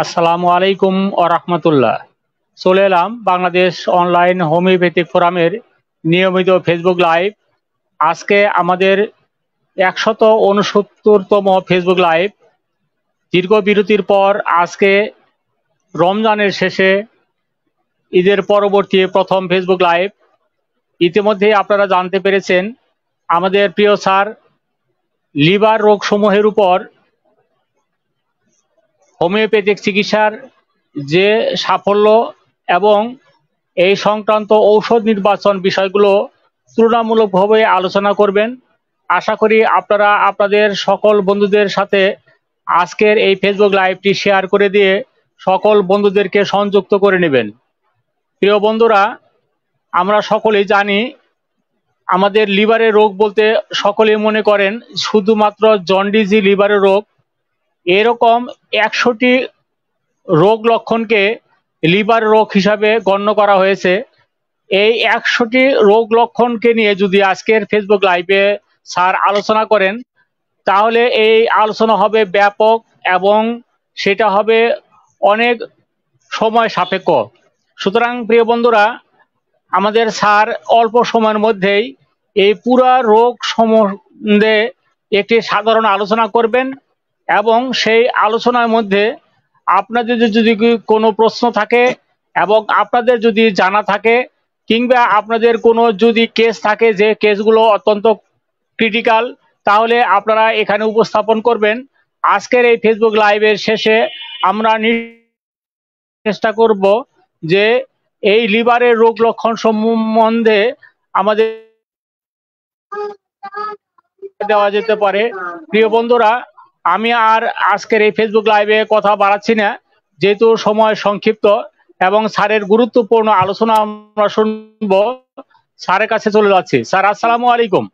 আসসালামু আলাইকুম ও রহমতুল্লাহ। চলে এলাম বাংলাদেশ অনলাইন হোমিওপ্যাথিক ফোরামের নিয়মিত ফেসবুক লাইভ। আজকে আমাদের 169তম ফেসবুক লাইভ। দীর্ঘ বিরতির পর আজকে রমজানের শেষে ঈদের পরবর্তী প্রথম ফেসবুক লাইভ। ইতিমধ্যে আপনারা জানতে পেরেছেন আমাদের প্রিয় স্যার লিভার রোগ সমূহের উপর হোমিওপ্যাথিক চিকিৎসার যে সাফল্য এবং এই সংক্রান্ত ঔষধ নির্বাচন বিষয়গুলো তুলনামূলকভাবে আলোচনা করবেন। আশা করি আপনারা আপনাদের সকল বন্ধুদের সাথে আজকের এই ফেসবুক লাইভটি শেয়ার করে দিয়ে সকল বন্ধুদেরকে সংযুক্ত করে নেবেন। প্রিয় বন্ধুরা, আমরা সকলেই জানি আমাদের লিভারের রোগ বলতে সকলেই মনে করেন শুধুমাত্র জন্ডিসই লিভারের রোগ। এরকম 100টি রোগ লক্ষণকে লিভার রোগ হিসাবে গণ্য করা হয়েছে। এই 100টি রোগ লক্ষণকে নিয়ে যদি আজকের ফেসবুক লাইভে স্যার আলোচনা করেন তাহলে এই আলোচনা হবে ব্যাপক এবং সেটা হবে অনেক সময় সাপেক্ষ। সুতরাং প্রিয় বন্ধুরা, আমাদের স্যার অল্প সময়ের মধ্যেই এই পুরা রোগ সম্বন্ধে একটি সাধারণ আলোচনা করবেন এবং সেই আলোচনার মধ্যে আপনাদের যদি কোনো প্রশ্ন থাকে এবং আপনাদের যদি জানা থাকে কিংবা আপনাদের কোনো যদি কেস থাকে যে কেসগুলো অত্যন্ত ক্রিটিক্যাল, তাহলে আপনারা এখানে উপস্থাপন করবেন। আজকের এই ফেসবুক লাইভের শেষে আমরা চেষ্টা করব যে এই লিভারের রোগ লক্ষণ সম্বন্ধে আমাদের দেওয়া যেতে পারে। প্রিয় বন্ধুরা, আমি আর আজকের এই ফেসবুক লাইভে কথা বাড়াচ্ছি না, যেহেতু সময় সংক্ষিপ্ত এবং স্যারের গুরুত্বপূর্ণ আলোচনা আমরা শুনবো। স্যারের কাছে চলে যাচ্ছি। স্যার, আসসালামু আলাইকুম।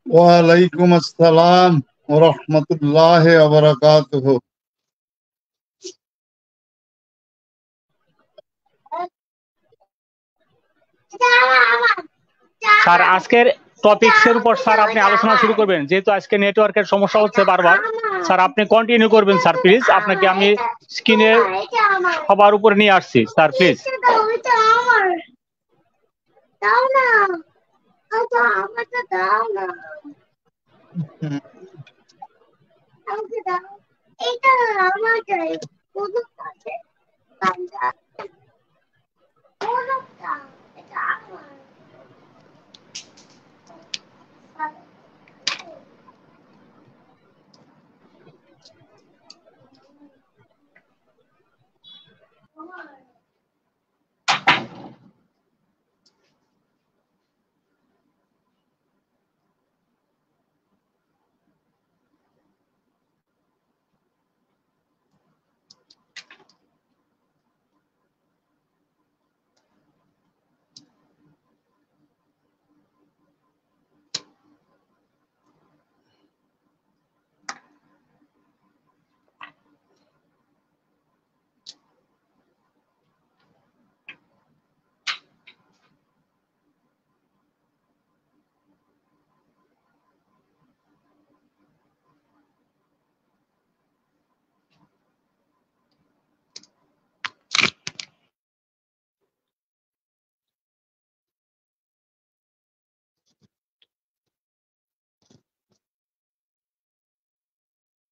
ওয়ালাইকুম আসসালাম ওয়া রাহমাতুল্লাহি ওয়া বারাকাতুহু। স্যার, আজকের টপিকসের উপর স্যার আপনি আলোচনা শুরু করবেন, যেহেতু আজকে নেটওয়ার্কের সমস্যা হচ্ছে বারবার। স্যার, আপনি কন্টিনিউ করবেন স্যার, প্লিজ। আপনাকে আমি স্ক্রিনে সবার উপরে নিয়ে আসছি স্যার, প্লিজ।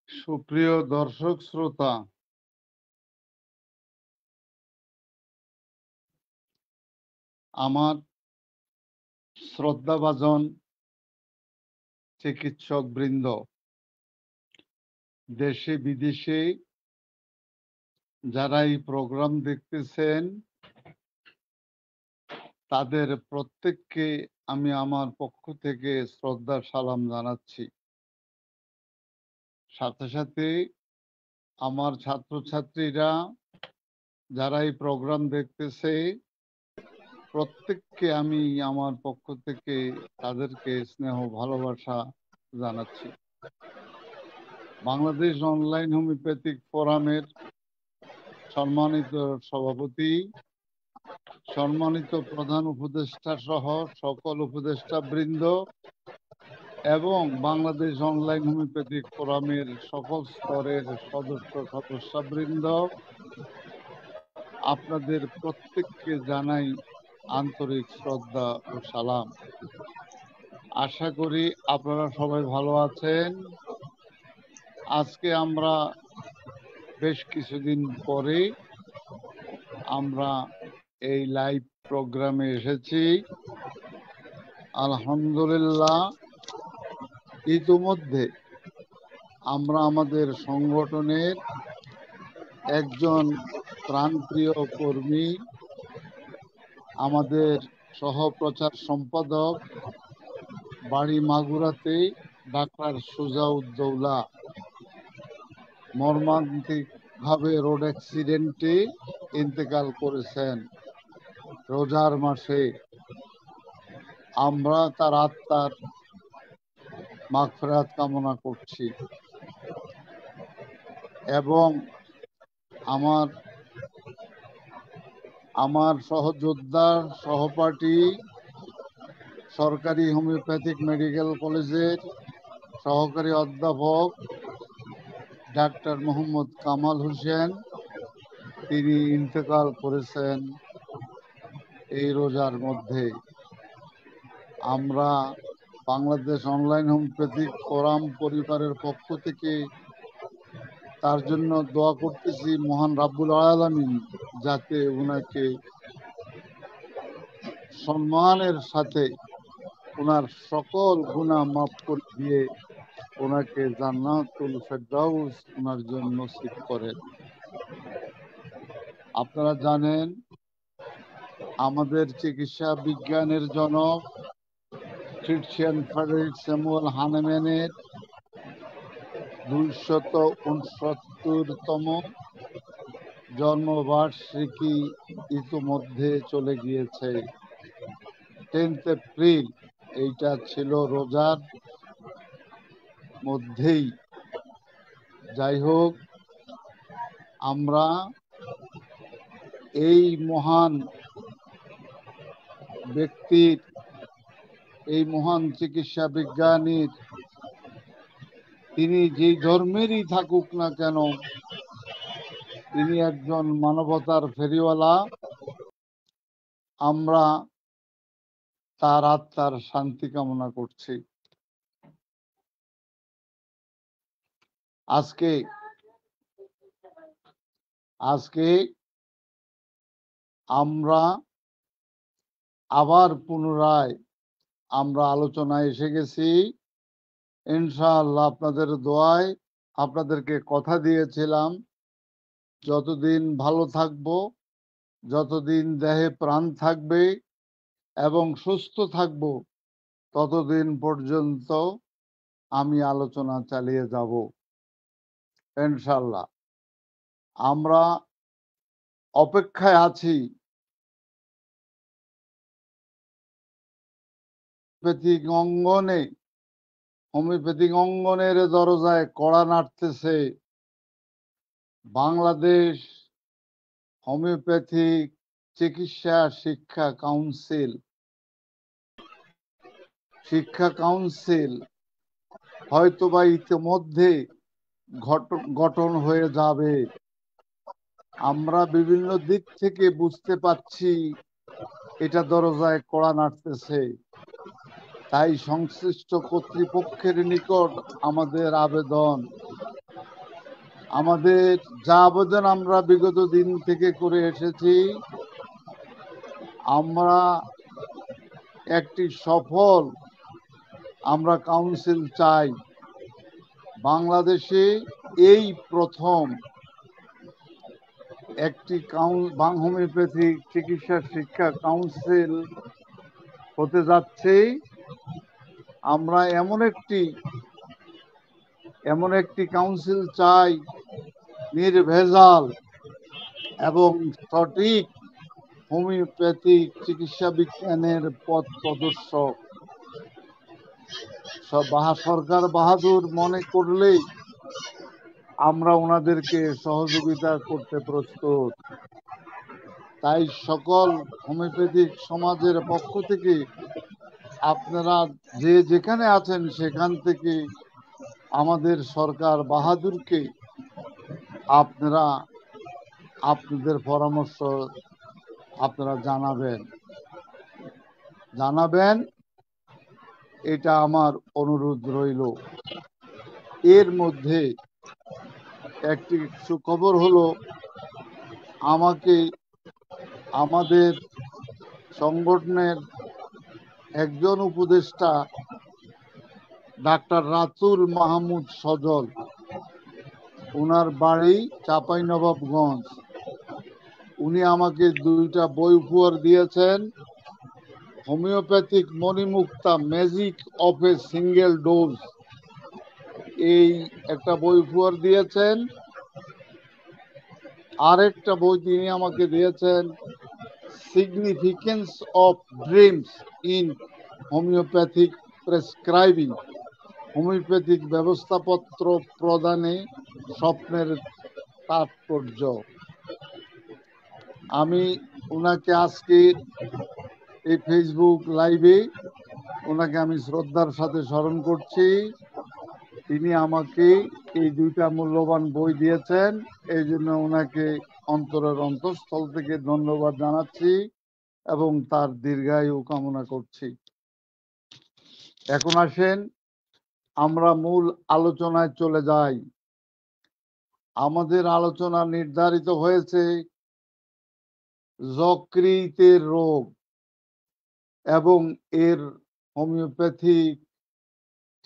সুপ্রিয় দর্শক শ্রোতা, আমার শ্রদ্ধাভাজন চিকিৎসক বৃন্দ, দেশে বিদেশে যারা এই প্রোগ্রাম দেখতেছেন তাদের প্রত্যেককে আমি আমার পক্ষ থেকে শ্রদ্ধা সালাম জানাচ্ছি। সাথে সাথে আমার ছাত্রছাত্রীরা যারা এই প্রোগ্রাম দেখতেছে প্রত্যেককে আমি আমার পক্ষ থেকে তাদেরকে স্নেহ ভালোবাসা জানাচ্ছি। বাংলাদেশ অনলাইন হোমিওপ্যাথিক ফোরামের সম্মানিত সভাপতি, সম্মানিত প্রধান উপদেষ্টা সহ সকল উপদেষ্টা বৃন্দ, এবং বাংলাদেশ অনলাইন হোমিওপ্যাথিক ফোরামের সকল স্তরের সদস্যবৃন্দ, আপনাদের প্রত্যেককে জানাই আন্তরিক শ্রদ্ধা ও সালাম। আশা করি আপনারা সবাই ভালো আছেন। আজকে আমরা বেশ কিছুদিন পরে আমরা এই লাইভ প্রোগ্রামে এসেছি। আলহামদুলিল্লাহ, ইতিমধ্যে আমরা আমাদের সংগঠনের একজন প্রাণপ্রিয় কর্মী, আমাদের সহপ্রচার সম্পাদক, বাড়ি মাগুরাতে, ডাক্তার সুজাউদ্দৌলা মর্মান্তিকভাবে রোড অ্যাক্সিডেন্টে ইন্তেকাল করেছেন রোজার মাসে। আমরা তার আত্মার মাগফিরাত কামনা করছি এবং আমার সহযোদ্ধার সহপাঠী সরকারি হোমিওপ্যাথিক মেডিকেল কলেজের সহকারী অধ্যাপক ডাক্তার মোহাম্মদ কামাল হোসেন, তিনি ইন্তেকাল করেছেন এই রোজার মধ্যে। আমরা বাংলাদেশ অনলাইন হোমিওপ্যাথিক ফোরাম পরিবারের পক্ষ থেকে তার জন্য দোয়া করতেছি, মহান রাব্বুল আলামিন যাতে উনাকে সম্মানের সাথে ওনার সকল গুনাহ মাফ করে দিয়ে ওনাকে জান্নাতুল ফেরদাউস ওনার জন্য নসিব করেন। আপনারা জানেন, আমাদের চিকিৎসা বিজ্ঞানের জনক খ্রিস্টিয়ান ফ্রেডরিক স্যামুয়েল হানেম্যানের 269তম জন্মবার্ষিকী ইতিমধ্যে চলে গিয়েছে। 10 এপ্রিল, এইটা ছিল রোজার মধ্যেই। যাই হোক, আমরা এই মহান ব্যক্তির, এই মহান চিকিৎসা বিজ্ঞানীর, তিনি যেই ধর্মেরই থাকুক না কেন, তিনি একজন মানবতার ফেরিওয়ালা। আমরা তার আত্মার শান্তি কামনা করছি। আজকে আমরা আবার পুনরায় আমরা আলোচনায় এসে গেছি। ইনশাআল্লাহ আপনাদের দোয়ায়, আপনাদেরকে কথা দিয়েছিলাম যতদিন ভালো থাকবো, যতদিন দেহে প্রাণ থাকবে এবং সুস্থ থাকবো, ততদিন পর্যন্ত আমি আলোচনা চালিয়ে যাব ইনশাআল্লাহ। আমরা অপেক্ষায় আছি হোমিওপ্যাথিক অঙ্গনের দরজায় কড়া নাড়তেছে বাংলাদেশ হোমিওপ্যাথিক চিকিৎসা শিক্ষা কাউন্সিল হয়তোবা ইতিমধ্যে গঠন হয়ে যাবে। আমরা বিভিন্ন দিক থেকে বুঝতে পাচ্ছি এটা দরজায় কড়া নাড়তেছে। তাই সংশ্লিষ্ট কর্তৃপক্ষের নিকট আমাদের আবেদন, আমরা বিগত দিন থেকে করে এসেছি, আমরা একটি সফল কাউন্সিল চাই। বাংলাদেশে এই প্রথম একটি হোমিওপ্যাথিক চিকিৎসা শিক্ষা কাউন্সিল হতে যাচ্ছে। আমরা এমন একটি কাউন্সিল চাই, নির্ভেজাল এবং সঠিক হোমিওপ্যাথিক চিকিৎসা বিজ্ঞানের পথ প্রদর্শক। সরকার বাহাদুর মনে করলেই আমরা ওনাদেরকে সহযোগিতা করতে প্রস্তুত। তাই সকল হোমিওপ্যাথিক সমাজের পক্ষ থেকে আপনারা যে যেখানে আছেন সেখান থেকে আমাদের সরকার বাহাদুরকে আপনারা আপনাদের পরামর্শ আপনারা জানাবেন, এটা আমার অনুরোধ রইল। এর মধ্যে একটি সুখবর হলো, আমাকে আমাদের সংগঠনের একজন উপদেষ্টা ডাক্তার রাতুল মাহমুদ সজল, ওনার বাড়ি চাঁপাইনবাবগঞ্জ, উনি আমাকে 2টা বই উপহার দিয়েছেন। হোমিওপ্যাথিক মণিমুক্তা magic of a single dose, এই একটা বই উপহার দিয়েছেন। আরেকটা বই তিনি আমাকে দিয়েছেন, significance of dreams in homeopathic prescribing, homeopathic ব্যবস্থাপত্র প্রদানে স্বপ্নের তাৎপর্য। আমি ওনাকে আজকে এই ফেসবুক লাইভে ওনাকে আমি শ্রদ্ধার সাথে স্মরণ করছি। তিনি আমাকে এই 2টা মূল্যবান বই দিয়েছেন, এই জন্য ওনাকে অন্তরের অন্তঃস্থল থেকে ধন্যবাদ জানাচ্ছি এবং তার দীর্ঘায়ু কামনা করছি। এখন আসেন আমরা মূল আলোচনায় চলে যাই। আমাদের আলোচনা নির্ধারিত হয়েছে যকৃতের রোগ এবং এর হোমিওপ্যাথিক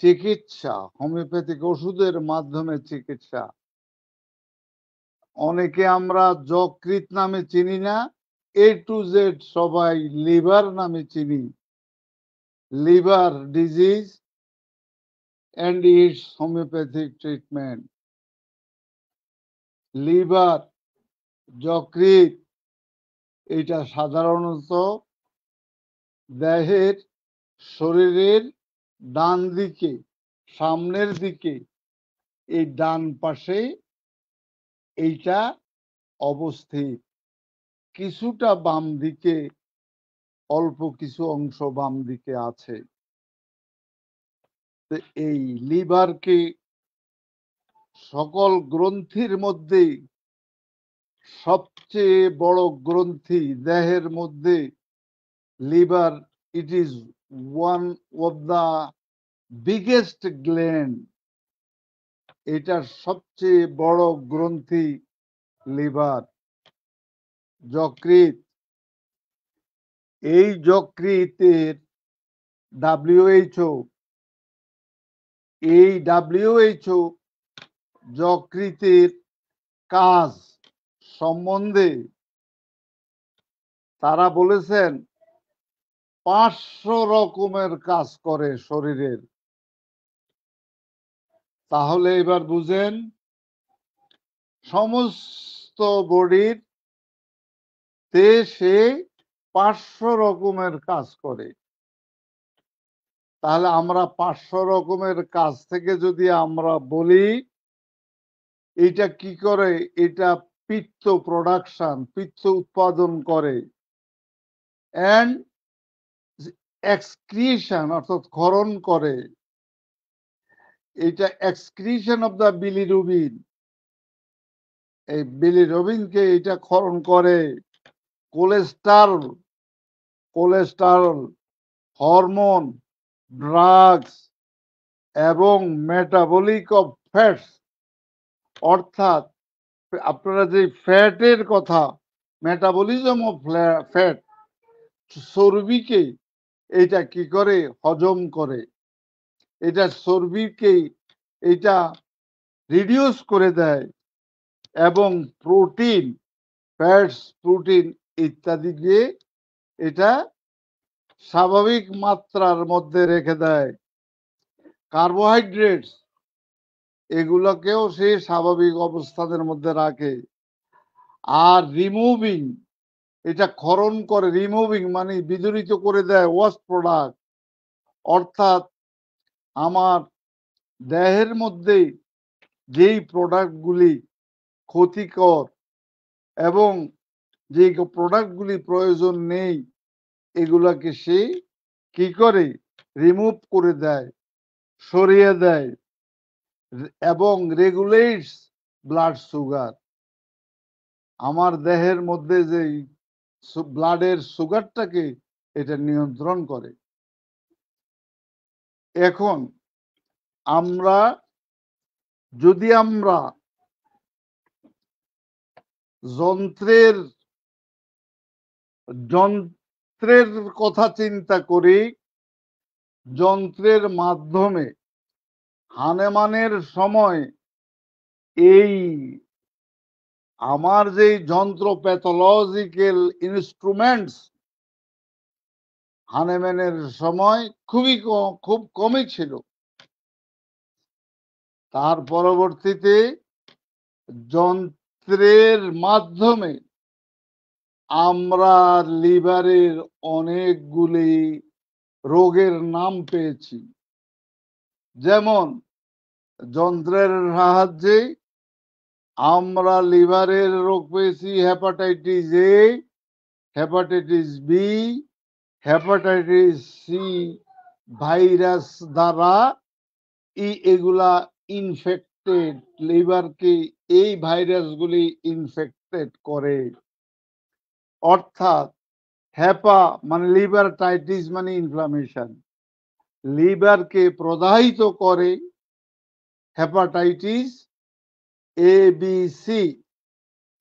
চিকিৎসা, হোমিওপ্যাথিক ওষুধের মাধ্যমে চিকিৎসা। অনেকে আমরা যকৃত নামে চিনি না, A to Z সবাই লিভার নামে চিনি। Liver disease and its homeopathic treatment. Liver, যকৃত, এটা সাধারণত দেহের শরীরের ডান দিকে, সামনের দিকে, এই ডান পাশে এইটা অবস্থিত, কিছুটা বাম দিকে, অল্প কিছু অংশ বাম দিকে আছে। এই লিভারকে সকল গ্রন্থির মধ্যে সবচেয়ে বড় গ্রন্থি দেহের মধ্যে liver, it is one of the biggest gland, এটার সবচেয়ে বড় গ্রন্থি লিভার। যকৃত, এই যকৃতের WHO, এই WHO যকৃতের কাজ সম্বন্ধে তারা বলেছেন 500 রকমের কাজ করে শরীরের। তাহলে এবার বুঝেন, সমস্ত বডির তে সে 500 রকমের কাজ করে। তাহলে আমরা 500 রকমের কাজ থেকে যদি আমরা বলি এটা কি করে, এটা পিত্ত প্রোডাকশন, পিত্ত উৎপাদন করে, এন্ড এক্সক্রিশন অর্থাৎ ক্ষরণ করে, এটা এক্সক্রিশন অফ দ্য বিলিরুবিন, এই বিলিরুবিনকে এটা ক্ষরণ করে। কোলেস্টেরল, হরমোন, ড্রাগস এবং মেটাবলিক অফ ফ্যাটস, অর্থাৎ আপনারা যে ফ্যাটের কথা, মেটাবলিজম অফ ফ্যাট, চর্বিকে এটা কি করে, হজম করে, এটা চর্বিকে এটা রিডিউস করে দেয় এবং প্রোটিন, ফ্যাটস, প্রোটিন ইত্যাদিকে এটা স্বাভাবিক মাত্রার মধ্যে রেখে দেয়। কার্বোহাইড্রেটস, এগুলোকেও সে স্বাভাবিক অবস্থানের মধ্যে রাখে। আর রিমুভিং, এটা ক্ষরণ করে, রিমুভিং মানে বিদূরিত করে দেয় ওয়াস্ট প্রোডাক্ট, অর্থাৎ আমার দেহের মধ্যে যেই প্রোডাক্টগুলি ক্ষতিকর এবং যে প্রোডাক্টগুলি প্রয়োজন নেই, এগুলাকে সে কি করে, রিমুভ করে দেয়, সরিয়ে দেয় এবং রেগুলেটস ব্লাড সুগার। আমার দেহের মধ্যে যে ব্লাডের সুগারটাকে এটা নিয়ন্ত্রণ করে। এখন আমরা যদি আমরা যন্ত্রের কথা চিন্তা করি, যন্ত্রের মাধ্যমে হানেমানের সময় এই আমার যে যন্ত্র প্যাথোলজিক্যাল ইনস্ট্রুমেন্টস হানেম্যানের সময় খুব কমই ছিল। তার পরবর্তীতে যন্ত্রের মাধ্যমে আমরা লিভারের অনেকগুলি রোগের নাম পেয়েছি। যেমন যন্ত্রের সাহায্যে আমরা লিভারের রোগ পেয়েছি hepatitis A, hepatitis B, hepatitis C virus দ্বারা এগুলা ইনফেক্টেড, লিভারকে এই ভাইরাসগুলি ইনফেক্টেড করে। অর্থাৎ হেপা মানে লিভার টাইটিস মানে ইনফ্লামেশন, লিভারকে প্রদাহিত করে হেপাটাইটিস এ বি সি,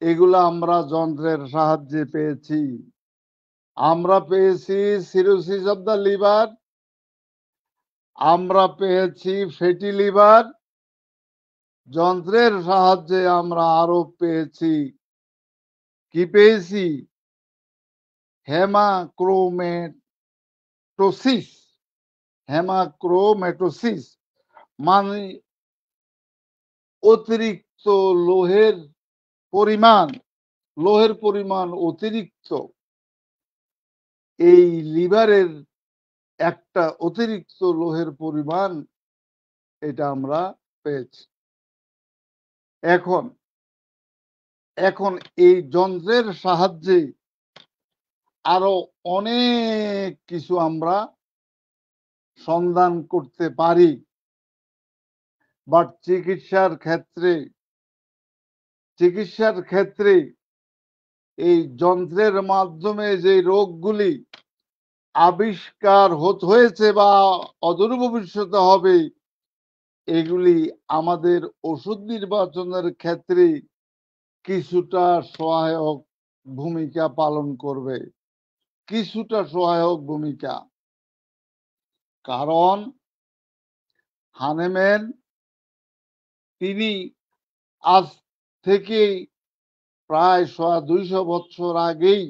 এগুলো আমরা যন্ত্রের সাহায্যে পেয়েছি। আমরা পেয়েছি সিরোসিস অব দ্য লিভার, আমরা পেয়েছি ফ্যাটি লিভার, যন্ত্রের সাহায্যে আমরা আরো পেয়েছি কি পেয়েছি হেমাক্রোমেটোসিস। হেমাক্রোমেটোসিস মানে অতিরিক্ত লোহের পরিমাণ অতিরিক্ত, এই লিভারের একটা অতিরিক্ত লোহের পরিমাণ এটা আমরা পেয়েছি। এখন এই যন্ত্রের সাহায্যে আরো অনেক কিছু আমরা সন্ধান করতে পারি, বাট চিকিৎসার ক্ষেত্রে এই যন্ত্রের মাধ্যমে যে রোগগুলি আবিষ্কার হয়েছে বা অদূর ভবিষ্যতে হবে, এগুলি আমাদের ওষুধ নির্বাচনের ক্ষেত্রে কিছুটা সহায়ক ভূমিকা পালন করবে, কিছুটা সহায়ক ভূমিকা। কারণ হানেম্যান তিনি আজ থেকে প্রায় 200 বছর আগেই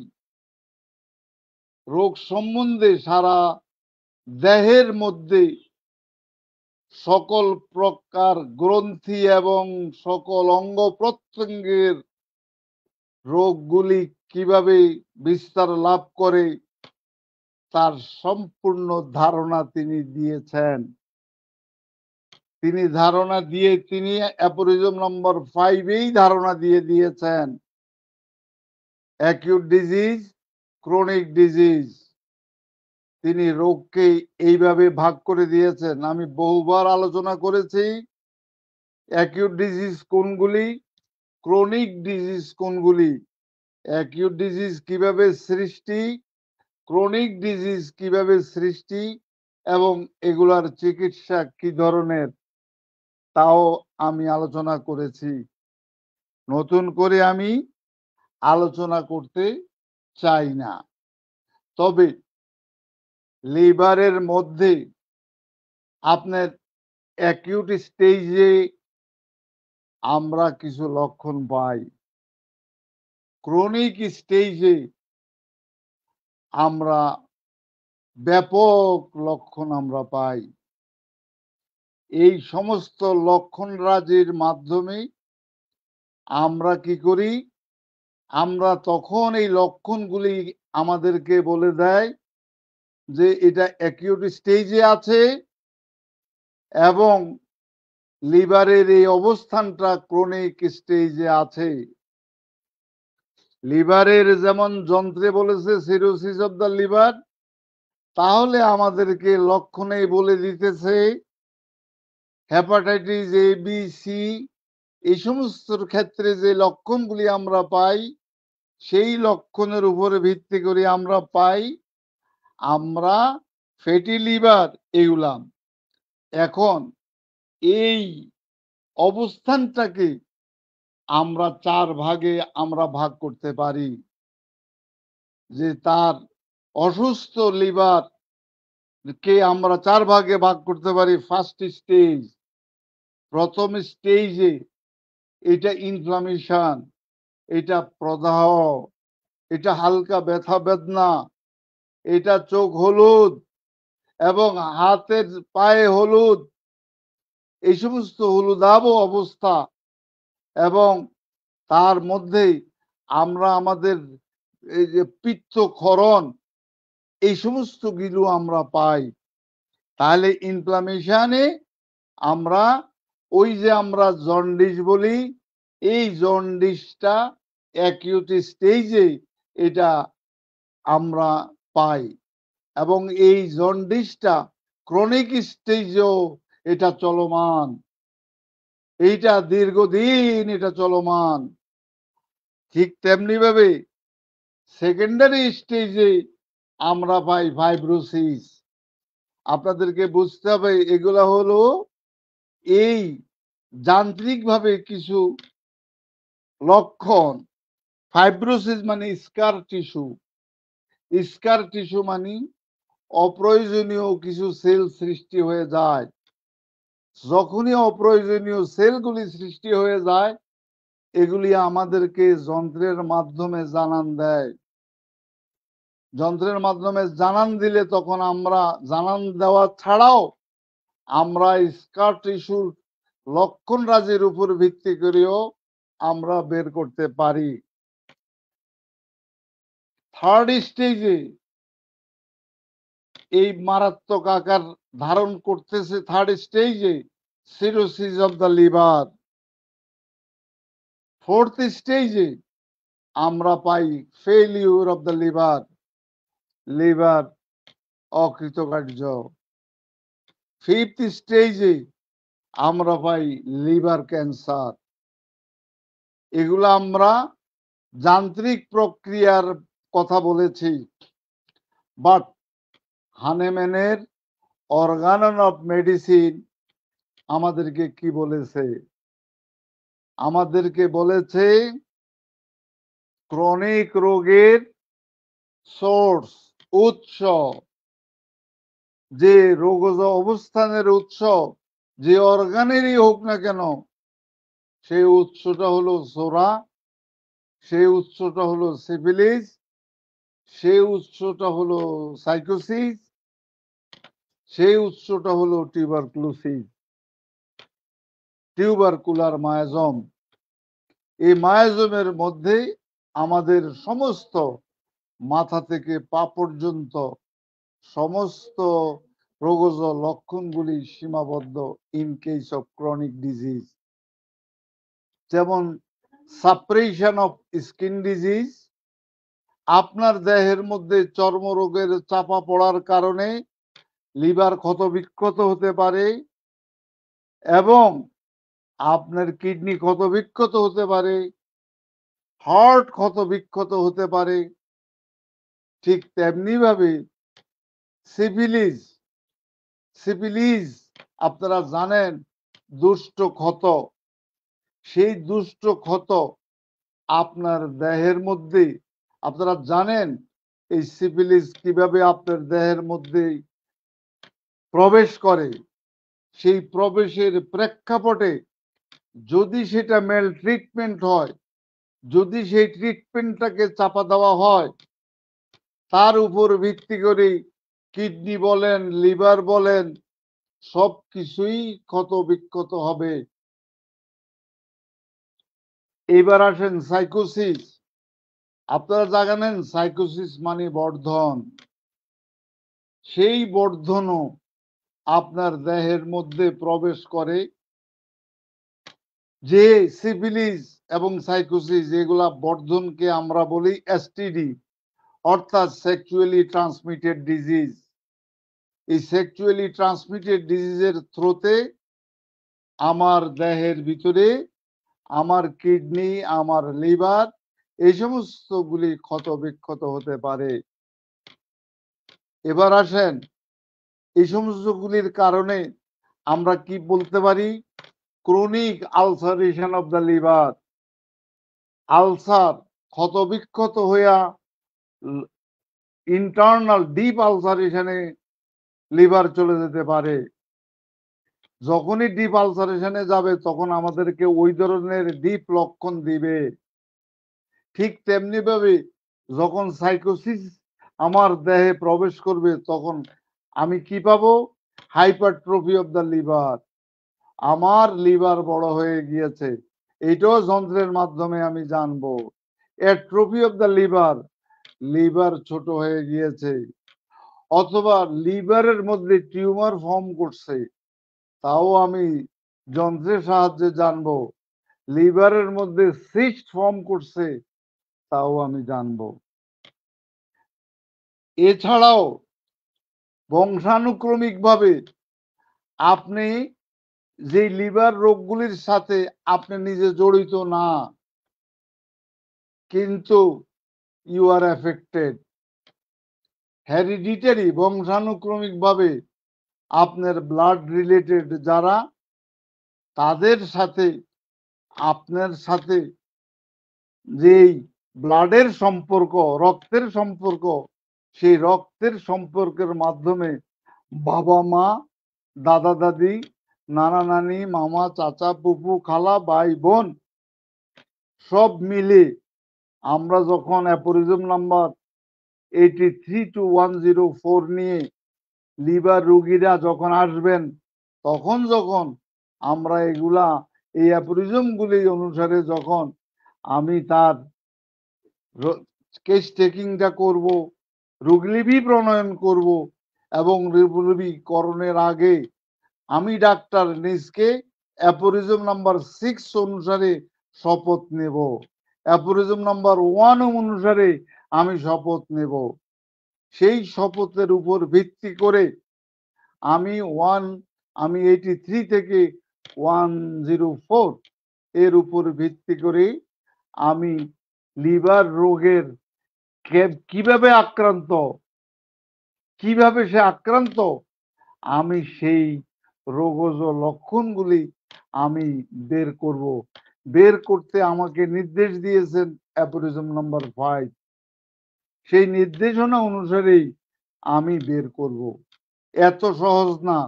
রোগ সম্বন্ধে সারা দেহের মধ্যে সকল প্রকার গ্রন্থি এবং সকল অঙ্গ প্রত্যঙ্গের রোগগুলি কিভাবে বিস্তার লাভ করে তার সম্পূর্ণ ধারণা তিনি দিয়েছেন। তিনি অ্যাপোরিজম নম্বর 5-এই ধারণা দিয়েছেন অ্যাকিউট ডিজিজ, ক্রনিক ডিজিজ। তিনি রোগকে এইভাবে ভাগ করে দিয়েছেন। আমি বহুবার আলোচনা করেছি অ্যাকিউট ডিজিজ কোনগুলি, ক্রনিক ডিজিজ কোনগুলি, অ্যাকিউট ডিজিজ কিভাবে সৃষ্টি, ক্রনিক ডিজিজ কিভাবে সৃষ্টি এবং এগুলার চিকিৎসা কি ধরনের, তাও আমি আলোচনা করেছি। নতুন করে আমি আলোচনা করতে চাই না। তবে লিভারের মধ্যে আপনার অ্যাকিউট স্টেজে আমরা কিছু লক্ষণ পাই, ক্রনিক স্টেজে আমরা ব্যাপক লক্ষণ আমরা পাই। এই সমস্ত লক্ষণ রাজির মাধ্যমে আমরা কি করি, আমরা তখন এই লক্ষণগুলি আমাদেরকে বলে দেয় যে এটা অ্যাকিউট স্টেজে আছে এবং লিভারের এই অবস্থানটা ক্রনিক স্টেজে আছে। লিভারের যেমন যন্ত্রে বলেছে সিরোসিস অব দ্য লিভার, তাহলে আমাদেরকে লক্ষণেই বলে দিতেছে হেপাটাইটিস এ বি সি এই সমস্ত ক্ষেত্রে যে লক্ষণগুলি আমরা পাই সেই লক্ষণের উপরে ভিত্তি করে আমরা পাই আমরা ফ্যাটি লিভার এগুলাম। এখন এই অবস্থানটাকে আমরা 4 ভাগে আমরা ভাগ করতে পারি, যে তার অসুস্থ লিভার কে আমরা 4 ভাগে ভাগ করতে পারি। ফার্স্ট স্টেজ, প্রথম স্টেজে এটা ইনফ্লামেশন, এটা প্রদাহ, এটা হালকা ব্যথা বেদনা, এটা চোখ হলুদ এবং হাতের পায়ে হলুদ, এই সমস্ত হলুদাভ অবস্থা, এবং তার মধ্যেই আমরা আমাদের এই যে পিত্তক্ষরণ এই সমস্ত গিলু আমরা পাই। তাহলে ইনফ্লামেশনে আমরা ওই যে আমরা জন্ডিস বলি, এই জন্ডিসটা অ্যাকিউট স্টেজে এটা আমরা পাই, এবং এই জন্ডিসটা ক্রনিক স্টেজেও এটা চলমান, এইটা দীর্ঘদিন এটা চলমান। ঠিক তেমনি ভাবে সেকেন্ডারি স্টেজে আমরা পাই ফাইব্রোসিস। আপনাদেরকে বুঝতে হবে এগুলা হলো এই যান্ত্রিকভাবে কিছু লক্ষণ। ফাইব্রোসিস মানে স্কার টিস্যু, স্কার টিস্যু মানে অপ্রয়োজনীয় কিছু সেল সৃষ্টি হয়ে যায়। যখনই অপ্রয়োজনীয় সেলগুলি সৃষ্টি হয়ে যায়, এগুলি আমাদেরকে যন্ত্রের মাধ্যমে জানান দেয়। যন্ত্রের মাধ্যমে জানান দিলে তখন আমরা জানান দেওয়া ছাড়াও আমরা স্কার টিস্যুর লক্ষণ রাজির উপর ভিত্তি করেও আমরা বের করতে পারি। থার্ড স্টেজে এই মারাত্মক আকার ধারণ করতেছে। থার্ড স্টেজে cirrhosis of the liver. Fourth স্টেজে আমরা পাই failure of the liver, liver অকৃতকার্য। ফিফথ স্টেজে আমরা পাই লিভার ক্যান্সার। এগুলো আমরা যান্ত্রিক প্রক্রিয়ার কথা বলেছি, বাট হানেম্যানের অর্গানন অফ মেডিসিন আমাদেরকে কি বলেছে? আমাদেরকে বলেছে ক্রনিক রোগের সোর্স, উৎস, যে রোগজ অবস্থানের উৎস যে অর্গানেরই হোক না কেন, সেই উৎসটা হলো সোরা, সেই উৎসটা হলো সিফিলিস, সেই উৎসটা হলো সাইকোসিস, সেই উৎসটা হলো টিউবারকুলোসিস, টিউবারকুলার মায়াজম। এই মায়াজমের মধ্যে আমাদের সমস্ত মাথা থেকে পা পর্যন্ত সমস্ত রোগজ লক্ষণগুলি সীমাবদ্ধ in case of chronic disease. যেমন সাপ্রেশন অফ স্কিন ডিজিজ, আপনার দেহের মধ্যে চর্মরোগের চাপা পড়ার কারণে লিভার ক্ষতবিক্ষত হতে পারে এবং আপনার কিডনি ক্ষতবিক্ষত হতে পারে, হার্ট ক্ষতবিক্ষত হতে পারে। ঠিক তেমনি ভাবে সিফিলিস, সিফিলিস আপনারা জানেন দুষ্ট ক্ষত, সেই দুষ্ট ক্ষত আপনার দেহের মধ্যে, আপনারা জানেন এই সিফিলিস কিভাবে আপনার দেহের মধ্যে প্রবেশ করে। সেই প্রবেশের প্রেক্ষাপটে যদি সেটা মেল ট্রিটমেন্ট হয়, যদি সেই ট্রিটমেন্টটাকে চাপা দেওয়া হয়, তার উপর ভিত্তি করে কিডনি বলেন, লিভার বলেন, সব কিছুই ক্ষত বিক্ষত হবে। এবার আসেন সাইকোসিস। আপনারা জানেন সাইকোসিস মানে বর্ধন। সেই বর্ধনও আপনার দেহের মধ্যে প্রবেশ করে। যে সিফিলিস এবং সাইকোসিস এগুলা বর্ধনকে আমরা বলি এসটিডি, অর্থাৎ সেক্সুয়ালি ট্রান্সমিটেড ডিজিজ। এই সেক্সুয়ালি ট্রান্সমিটেড ডিজিজের থ্রোতে আমার দেহের ভিতরে আমার কিডনি, আমার লিভার এই সমস্তগুলি ক্ষত বিক্ষত হতে পারে। এবার আসেন এই সমস্তগুলির কারণে আমরা কি বলতে পারি? Chronic ulceration of the liver, ulcer ক্ষত বিক্ষত হইয়া ইন্টারনাল ডিপ আলসারেশনে লিভার চলে যেতে পারে। যখনই ডিপ আলসারেশনে যাবে তখন আমাদেরকে ওই ধরনের ডিপ লক্ষণ দিবে। ঠিক তেমনি ভাবে যখন সাইকোসিস আমার দেহে প্রবেশ করবে তখন আমি কি পাবো? হাইপারট্রফি অফ দ্য লিভার, আমার লিভার বড় হয়ে গিয়েছে, এইটাও যন্ত্রের মাধ্যমে আমি জানবো। Atrophy of the liver, liver ছোট হয়ে গিয়েছে, অথবা লিভারের মধ্যে টিউমার ফর্ম করছে, তাও আমি যন্ত্রের সাহায্যে জানবো। লিভারের মধ্যে সিস্ট ফর্ম করছে, তাও আমি জানবো। এছাড়াও বংশানুক্রমিকভাবে আপনি যে লিভার রোগগুলির সাথে আপনি নিজে জড়িত না, কিন্তু ইউ আর এফেক্টেড, হেরিডিটারি বংশানুক্রমিকভাবে আপনার ব্লাড রিলেটেড যারা, তাদের সাথে আপনার সাথে যেই ব্লাডের সম্পর্ক, রক্তের সম্পর্ক, সেই রক্তের সম্পর্কের মাধ্যমে বাবা মা, দাদা দাদি, নানা নানি, মামা চাচা, ফুফু, খালা, ভাই বোন সব মিলে আমরা যখন অ্যাপোরিজম নাম্বার 83 to 104 নিয়ে লিভার রোগীরা যখন আসবেন, তখন যখন আমরা এগুলা এই অ্যাপোরিজমগুলি অনুসারে যখন আমি তার কেস টেকিংটা করব, রোগলিপি প্রণয়ন করব, এবং রোগলিপিকরণের আগে আমি ডাক্তার নিজকে অ্যাপোরিজম নাম্বার 6 অনুসারে শপথ নেব, অ্যাপোরিজম নাম্বার 1 অনুসারে আমি শপথ নেব। সেই শপথের উপর ভিত্তি করে আমি 83 থেকে 104 এর উপর ভিত্তি করে আমি লিভার রোগের কিভাবে আক্রান্ত, কিভাবে সে আক্রান্ত, আমি সেই রোগজ লক্ষণগুলি আমি বের করব। বের করতে আমাকে নির্দেশ দিয়েছেন অ্যাপোরিজম নাম্বার 5। সেই নির্দেশনা অনুসারেই আমি বের করব। এত সহজ না।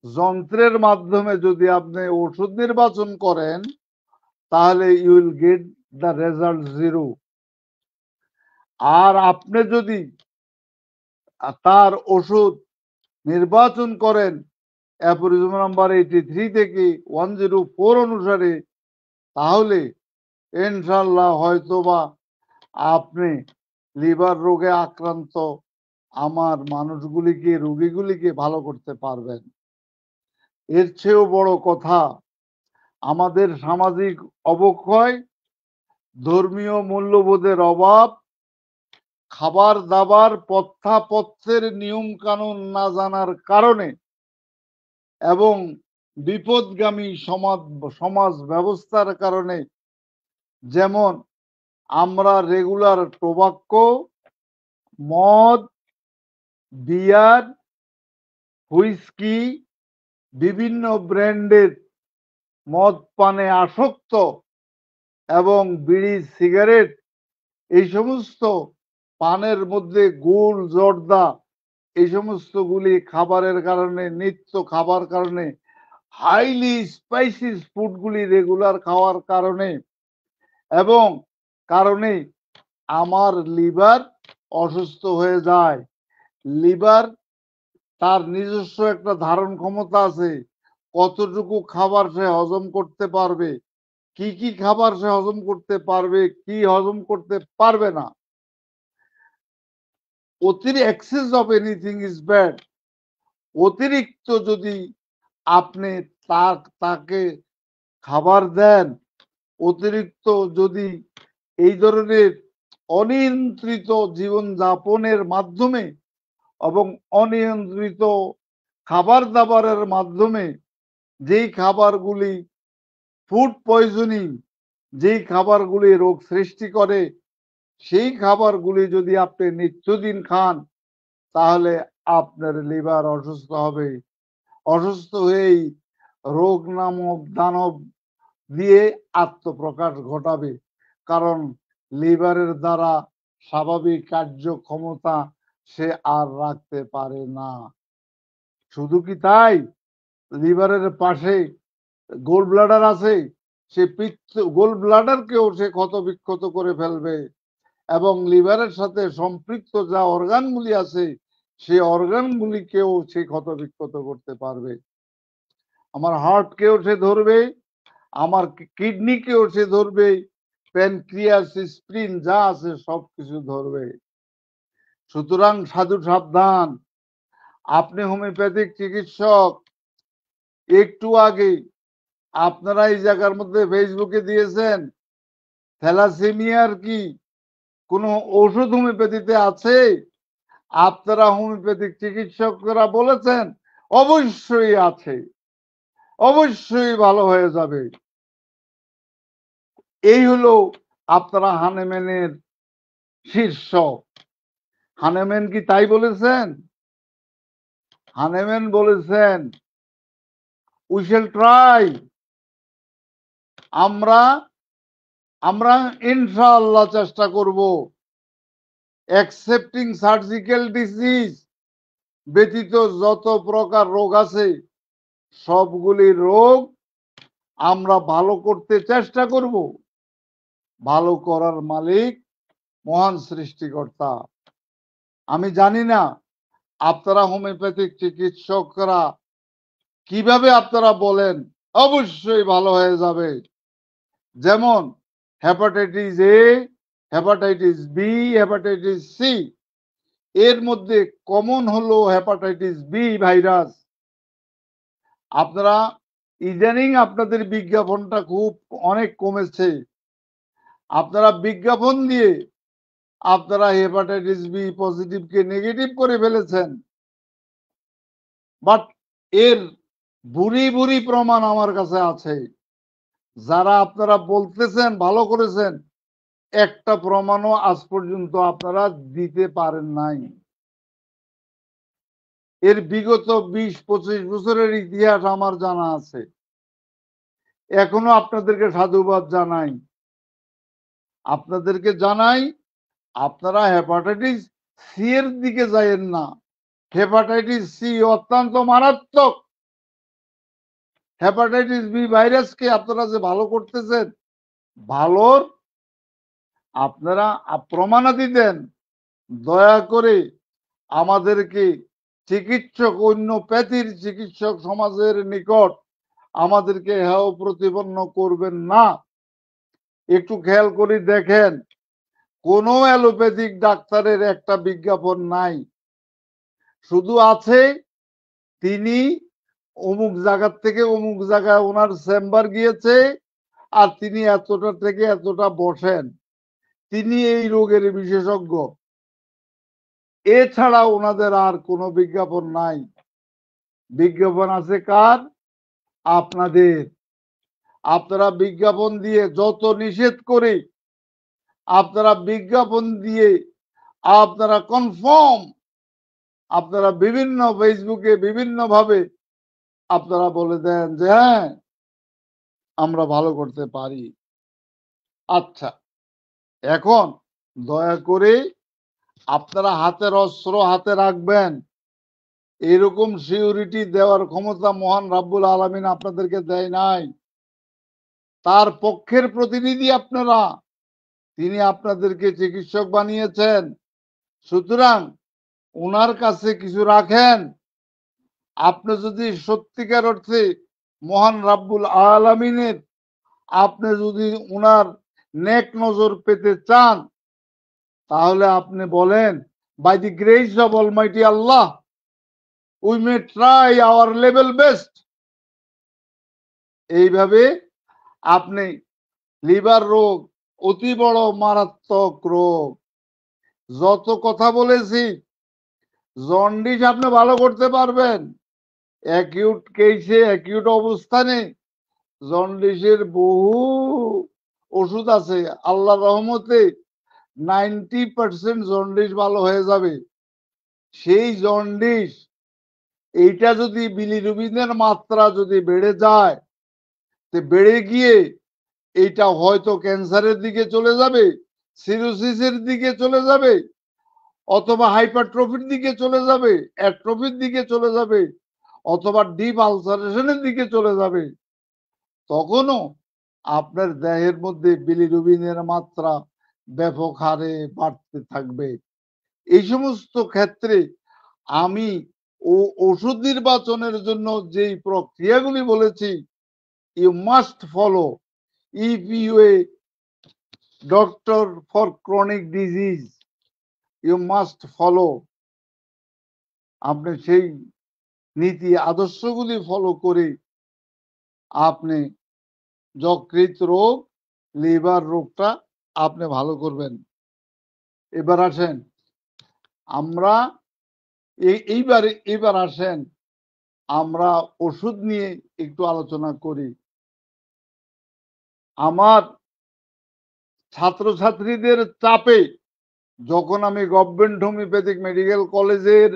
যন্ত্রের মাধ্যমে যদি আপনি ওষুধ নির্বাচন করেন তাহলে you will get the result 0। আর আপনি যদি তার ওষুধ নির্বাচন করেন অ্যাপোরিজম নাম্বার 83 থেকে 104 অনুসারে, তাহলে ইনশাল্লাহ হয়তোবা আপনি লিভার রোগে আক্রান্ত আমার মানুষগুলিকে, রোগীগুলিকে ভালো করতে পারবেন। এর চেয়েও বড় কথা, আমাদের সামাজিক অবক্ষয়, ধর্মীয় মূল্যবোধের অভাব, খাবার দাবার পথ্যাপথ্যের নিয়ম কানুন না জানার কারণে এবং বিপদগামী সমাজ ব্যবস্থার কারণে, যেমন আমরা রেগুলার টোবাক্কো, মদ, বিয়ার, হুইস্কি, বিভিন্ন ব্র্যান্ডের মদ পানে আসক্ত এবং বিড়ি, সিগারেট, এই সমস্ত পানের মধ্যে গুল, জর্দা, এই সমস্তগুলি খাবারের কারণে, নিত্য খাবার কারণে, হাইলি স্পাইসিস ফুডগুলি রেগুলার খাওয়ার কারণে এবং কারণে আমার লিভার অসুস্থ হয়ে যায়। লিভার তার নিজস্ব একটা ধারণ ক্ষমতা আছে, কতটুকু খাবার সে হজম করতে পারবে, কি কি খাবার সে হজম করতে পারবে, কি হজম করতে পারবে না। Access of anything is bad. অতিরিক্ত যদি আপনি তাকে খাবার দেন, অতিরিক্ত যদি এই ধরনের অনিয়ন্ত্রিত জীবন যাপনের মাধ্যমে এবং অনিয়ন্ত্রিত খাবার দাবারের মাধ্যমে যেই খাবারগুলি ফুড পয়জনিং, যেই খাবারগুলি রোগ সৃষ্টি করে, সেই খাবারগুলি যদি আপনি নিত্যদিন খান তাহলে আপনার লিভার অসুস্থ হবে। অসুস্থ হয়েই রোগ নামক দানব দিয়ে আত্মপ্রকাশ ঘটাবে, কারণ লিভারের দ্বারা স্বাভাবিক কার্যক্ষমতা সে আর রাখতে পারে না। শুধু কি তাই, লিভারের পাশে গোল ব্লাডার আছে, সে গোল ব্লাডারকেও সে ক্ষত বিক্ষত করে ফেলবে এবং লিভারের সাথে সম্পৃক্ত যা অর্গানগুলি আছে সে অর্গানগুলিকেও সে ক্ষত বিক্ষত করতে পারবে। আমার হার্টকেও সে ধরবে, আমার কিডনিকেও সে ধরবে, প্যানক্রিয়াস, স্প্লিন যা আছে সবকিছু ধরবে। সুতরাং সাধু সাবধান, আপনি হোমিওপ্যাথিক চিকিৎসক। একটু আগে আপনারা এই জায়গার মধ্যে ফেসবুকে দিয়েছেন থ্যালাসেমিয়ার কি কোনো ওষুধ হোমিওপ্যাথিতে আছে? আপনারা হোমিওপ্যাথিক চিকিৎসকরা বলেছেন অবশ্যই আছে, অবশ্যই ভালো হয়ে যাবে। এই হলো আপনারা হানেম্যানের শীর্ষ। হানেম্যান কি তাই বলেছেন? হানেম্যান বলেছেন উই শ্যাল ট্রাই, আমরা ইনশাআল্লাহ চেষ্টা করব অ্যাকসেপ্টিং সার্জিক্যাল ডিজিজ ব্যতীত যত প্রকার রোগ আছে সবগুলি রোগ আমরা ভালো করতে চেষ্টা করব। ভালো করার মালিক মহান সৃষ্টিকর্তা। আমি জানি না আপনারা হোমিওপ্যাথিক চিকিৎসকরা কিভাবে আপনারা বলেন অবশ্যই ভালো হয়ে যাবে। যেমন hepatitis A, hepatitis B, hepatitis C, এর মধ্যে কমন হলো হেপাটাইটিস বি ভাইরাস। আপনারা ইদানিং আপনাদের বিজ্ঞাপনটা খুব অনেক কমেছে। আপনারা বিজ্ঞাপন দিয়ে আপনারা হেপাটাইটিস বি পজিটিভকে নেগেটিভ করে ফেলেছেন, বাট এর বুড়ি বুড়ি প্রমাণ আমার কাছে আছে। যারা আপনারা বলতেছেন ভালো করেছেন, একটা প্রমাণও আজ পর্যন্ত আপনারা দিতে পারেন নাই। এর বিগত 20-25 বছরের ইতিহাস আমার জানা আছে। এখনো আপনাদেরকে সাধুবাদ জানাই, আপনাদেরকে জানাই আপনারা হেপাটাইটিস সি এর দিকে যাইয়েন না। হেপাটাইটিস সি অত্যন্ত মারাত্মক। হেপাটাইটিস বি ভাইরাসকে আপনারা যে ভালো করতেছেন, ভালোর আপনারা প্রমাণাদি দেন। দয়া করে আমাদেরকে চিকিৎসক, অন্য প্যাথির চিকিৎসক সমাজের নিকট আমাদেরকে হেয় প্রতিপন্ন করবেন না। একটু খেয়াল করে দেখেন, কোনো অ্যালোপ্যাথিক ডাক্তারের একটা বিজ্ঞাপন নাই, শুধু আছে তিনি অমুক জায়গার থেকে অমুক জায়গায় ওনার চেম্বার গিয়েছে আর তিনি এতটা থেকে এতটা বসেন, তিনি এই রোগের বিশেষজ্ঞ। এছাড়া ওনাদের আর কোনো বিজ্ঞাপন নাই। বিজ্ঞাপন আছে কার? আপনাদের। আপনারা বিজ্ঞাপন দিয়ে যত নিষেধ করে, আপনারা বিজ্ঞাপন দিয়ে আপনারা কনফার্ম, আপনারা বিভিন্ন ফেসবুকে বিভিন্ন ভাবে আপনারা বলে দেন যে হ্যাঁ আমরা ভালো করতে পারি। আচ্ছা, এখন দয়া করে আপনারা হাতের অস্ত্র হাতে রাখবেন, এরকম সিউরিটি দেওয়ার ক্ষমতা মহান রাব্বুল আলামিন আপনাদেরকে দেয় নাই। তার পক্ষের প্রতিনিধি আপনারা, তিনি আপনাদেরকে চিকিৎসক বানিয়েছেন। সুতরাং ওনার কাছে কিছু রাখেন। আপনি যদি সত্যিকার অর্থে মহান রাব্বুল আলামিনের, আপনি যদি ওনার নেক নজর পেতে চান, তাহলে আপনি বলেন by the grace of almighty Allah we may try our level best. এইভাবে আপনি, লিভার রোগ অতি বড় মারাত্মক রোগ। যত কথা বলেছি, জন্ডিস আপনি ভালো করতে পারবেন। অ্যাকিউট কেসে, অ্যাকিউট অবস্থানে জন্ডিসের বহু ওষুধ আছে। আল্লাহর রহমতে 90% জন্ডিস ভালো হয়ে যাবে। সেই জন্ডিস, এইটা যদি বিলিরুবিনের মাত্রা যদি বেড়ে যায়, তো বেড়ে গিয়ে এইটা হয়তো ক্যান্সারের দিকে চলে যাবে, সিরোসিসের দিকে চলে যাবে, অথবা হাইপারট্রফির দিকে চলে যাবে, অ্যাট্রফির দিকে চলে যাবে, অথবা ডিপ আলসারেশনের দিকে চলে যাবে। তখনও আপনার দেহের মধ্যে বিলিরুবিনের মাত্রা ব্যাপক হারে বাড়তে থাকবে। এই সমস্ত ক্ষেত্রে আমি ওষুধ নির্বাচনের জন্য যেই প্রক্রিয়াগুলি বলেছি, you must follow if you a doctor for chronic disease, you must follow. আপনি সেই নীতি আদর্শগুলি ফলো করে আপনি যকৃৎ রোগ, লিভার রোগটা আপনি ভালো করবেন। এবার আসেন আমরা এইবার আসেন আমরা ওষুধ নিয়ে একটু আলোচনা করি। আমার ছাত্রছাত্রীদের চাপে, যখন আমি গভর্নমেন্ট হোমিওপ্যাথিক মেডিকেল কলেজের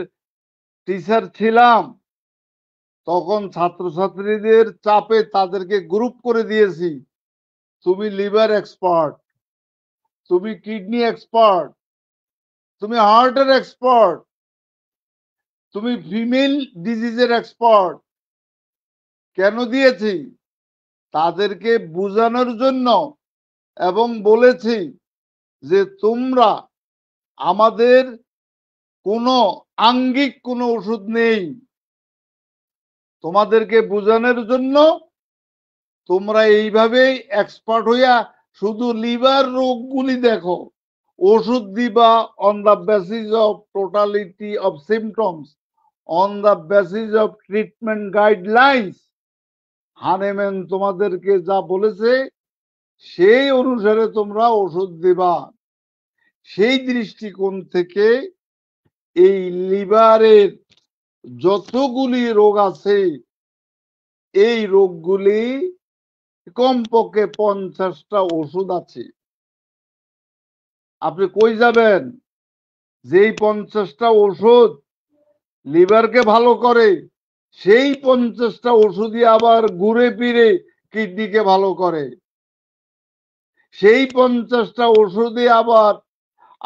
টিচার ছিলাম, তখন ছাত্রছাত্রীদের চাপে তাদেরকে গ্রুপ করে দিয়েছি। তুমি লিভার এক্সপার্ট, তুমি কিডনি এক্সপার্ট, তুমি হার্টের এক্সপার্ট, তুমি ফিমেল ডিজিজের এক্সপার্ট। কেন দিয়েছি? তাদেরকে বোঝানোর জন্য, এবং বলেছি যে তোমরা, আমাদের কোনো আঙ্গিক কোনো ওষুধ নেই, তোমাদেরকে বোঝানোর জন্য তোমরা এইভাবেই এক্সপার্ট হইয়া শুধু লিভার রোগগুলি দেখো, ওষুধ দিবা on the basis of totality of symptoms, on the basis of treatment guidelines. Hahnemann তোমাদেরকে যা বলেছে সেই অনুসারে তোমরা ওষুধ দিবা। সেই দৃষ্টিকোণ থেকে এই লিভারের যতগুলি রোগ আছে, এই রোগগুলি কমপক্ষে 50টা ওষুধ আছে। আপনি কই যাবেন? যেই 50টা ওষুধ লিভারকে ভালো করে, সেই 50টা ওষুধই আবার ঘুরে ফিরে কিডনিকে ভালো করে। সেই 50টা ওষুধই আবার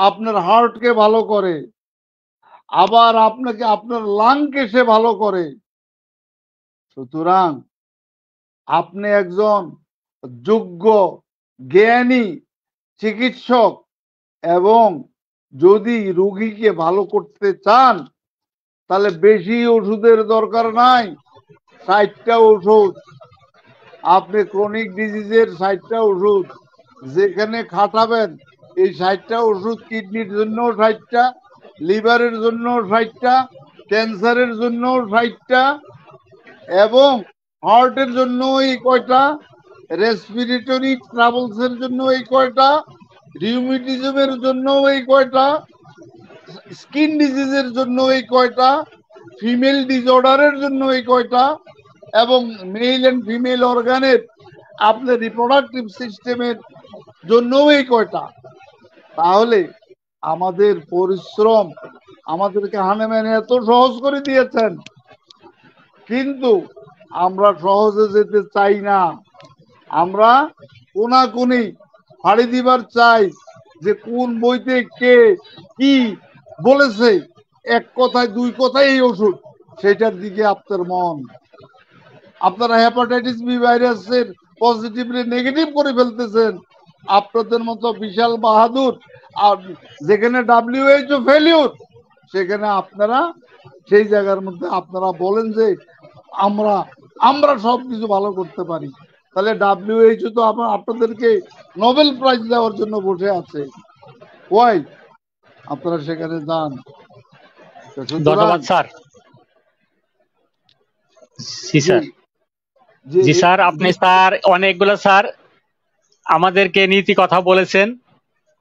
আপনার হার্টকে ভালো করে, আবার আপনাকে আপনার লাংকে সে ভালো করে। সুতরাং আপনি একজন যোগ্য জ্ঞানী চিকিৎসক, এবং যদি রোগীকে ভালো করতে চান তাহলে বেশি ওষুধের দরকার নাই। 60টা ওষুধ, আপনি ক্রনিক ডিজিজের 60টা ওষুধ যেখানে খাটাবেন, এই 60টা ওষুধ কিডনির জন্য 60টা, লিভারের জন্য 60টা, ক্যান্সারের জন্য 60টা, এবং হার্টের জন্য এই কয়টা, রেসপিরেটরি ট্রাবলস এর জন্য এই কয়টা, রিউমেটিজমের জন্য এই কয়টা, স্কিন ডিজিজের জন্য এই কয়টা, ফিমেল ডিসঅর্ডারের জন্য এই কয়টা, এবং মেল এন্ড ফিমেল অর্গানের আপনার রিপ্রোডাক্টিভ সিস্টেমের জন্য এই কয়টা। তাহলে আমাদের পরিশ্রম আমাদেরকে হানেম্যান এত সহজ করে দিয়েছেন, কিন্তু আমরা সহজে যেতে চাই না। আমরা কোনাকুনি ফাড়ি দিবার চাই যে কোন বইতে কে কি বলেছে, এক কথায় দুই কথায় এই ওষুধ, সেটার দিকে আপনার মন। আপনারা হেপাটাইটিস বি ভাইরাসের পজিটিভ নেগেটিভ করে ফেলতেছেন আপনাদের মতো বিশাল বাহাদুর, আর যেখানে WHO ফেলিউর, সেখানে আপনারা সেই জায়গার মধ্যে আপনারা বলেন যে আমরা সবকিছু ভালো করতে পারি। তাহলে WHO তো আপনাদেরকে নোবেল প্রাইজ দেওয়ার জন্য বসে আছে। ওয়াই আপনারা সেখানে যান। ধন্যবাদ স্যার। জি স্যার, জি স্যার, আপনি স্যার অনেকগুলো স্যার আমাদেরকে নীতি কথা বলেছেন।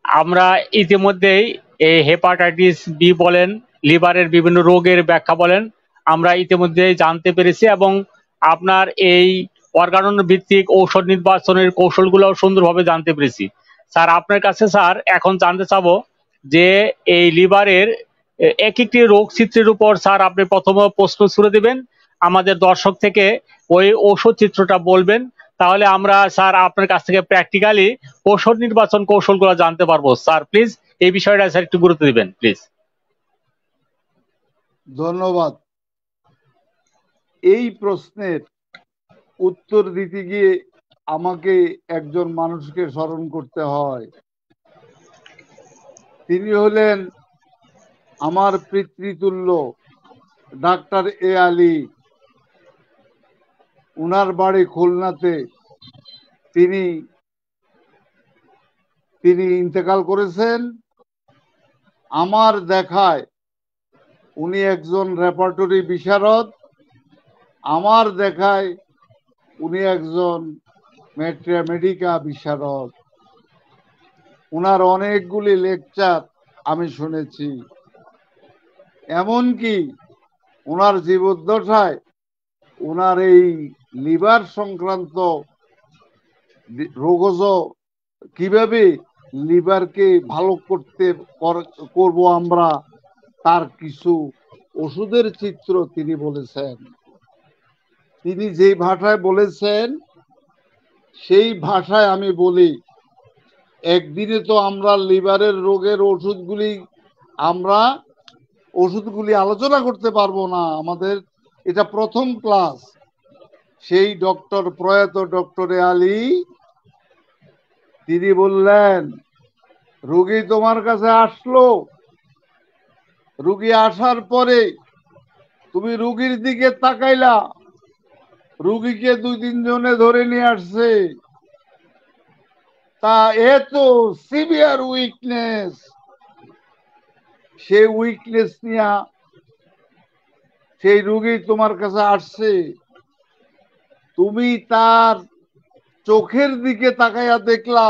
আমরা ইতিমধ্যেই এই হেপাটাইটিস বি বলেন, লিভারের বিভিন্ন রোগের ব্যাখ্যা বলেন আমরা ইতিমধ্যে জানতে পেরেছি, এবং আপনার এই অর্গানন ভিত্তিক ঔষধ নির্বাচনের কৌশলগুলো সুন্দরভাবে জানতে পেরেছি। স্যার আপনার কাছে স্যার এখন জানতে চাবো যে এই লিভারের এক একটি রোগ চিত্রের উপর স্যার আপনি প্রথম প্রশ্ন ছুড়ে দিবেন, আমাদের দর্শক থেকে ওই ঔষধ চিত্রটা বলবেন, তাহলে আমরা স্যার আপনার কাছ থেকে প্র্যাকটিক্যালি ঔষধ নির্বাচন কৌশলগুলো জানতে পারবো। স্যার প্লিজ এই বিষয়টা স্যার একটু গুরুত্ব দিবেন প্লিজ। ধন্যবাদ। এই প্রশ্নের উত্তর দিতে গিয়ে আমাকে একজন মানুষকে স্মরণ করতে হয়। তিনি হলেন আমার পিতৃতুল্য ডাক্তার এ আলী। উনার বাড়ি খুলনাতে। তিনি ইন্তেকাল করেছেন। আমার দেখায় উনি একজন রেপার্টরি বিশারদ, আমার দেখায় উনি একজন ম্যাথমেটিকা বিশারদ। উনার অনেকগুলি লেকচার আমি শুনেছি। এমনকি ওনার জীবদ্দশায় ওনার এই লিভার সংক্রান্ত রোগজ কিভাবে লিভারকে ভালো করব আমরা, তার কিছু ওষুধের চিত্র তিনি বলেছেন। তিনি যে ভাষায় বলেছেন সেই ভাষায় আমি বলি, একদিনে তো আমরা লিভারের রোগের ওষুধগুলি আলোচনা করতে পারবো না, আমাদের এটা প্রথম ক্লাস। সেই প্রয়াত ডক্টর এ আলী তিনি বললেন, রোগী তোমার কাছে আসলো, রোগী আসার পরে তুমি রোগীর দিকে তাকাইলা, রোগীকে 2-3 জনে ধরে নিয়ে আসছে, তা এত সিভিয়ার উইকনেস, সেই উইকনেস নিয়ে সেই রোগী তোমার কাছে আসছে, তুমি তার চোখের দিকে তাকাইয়া দেখলা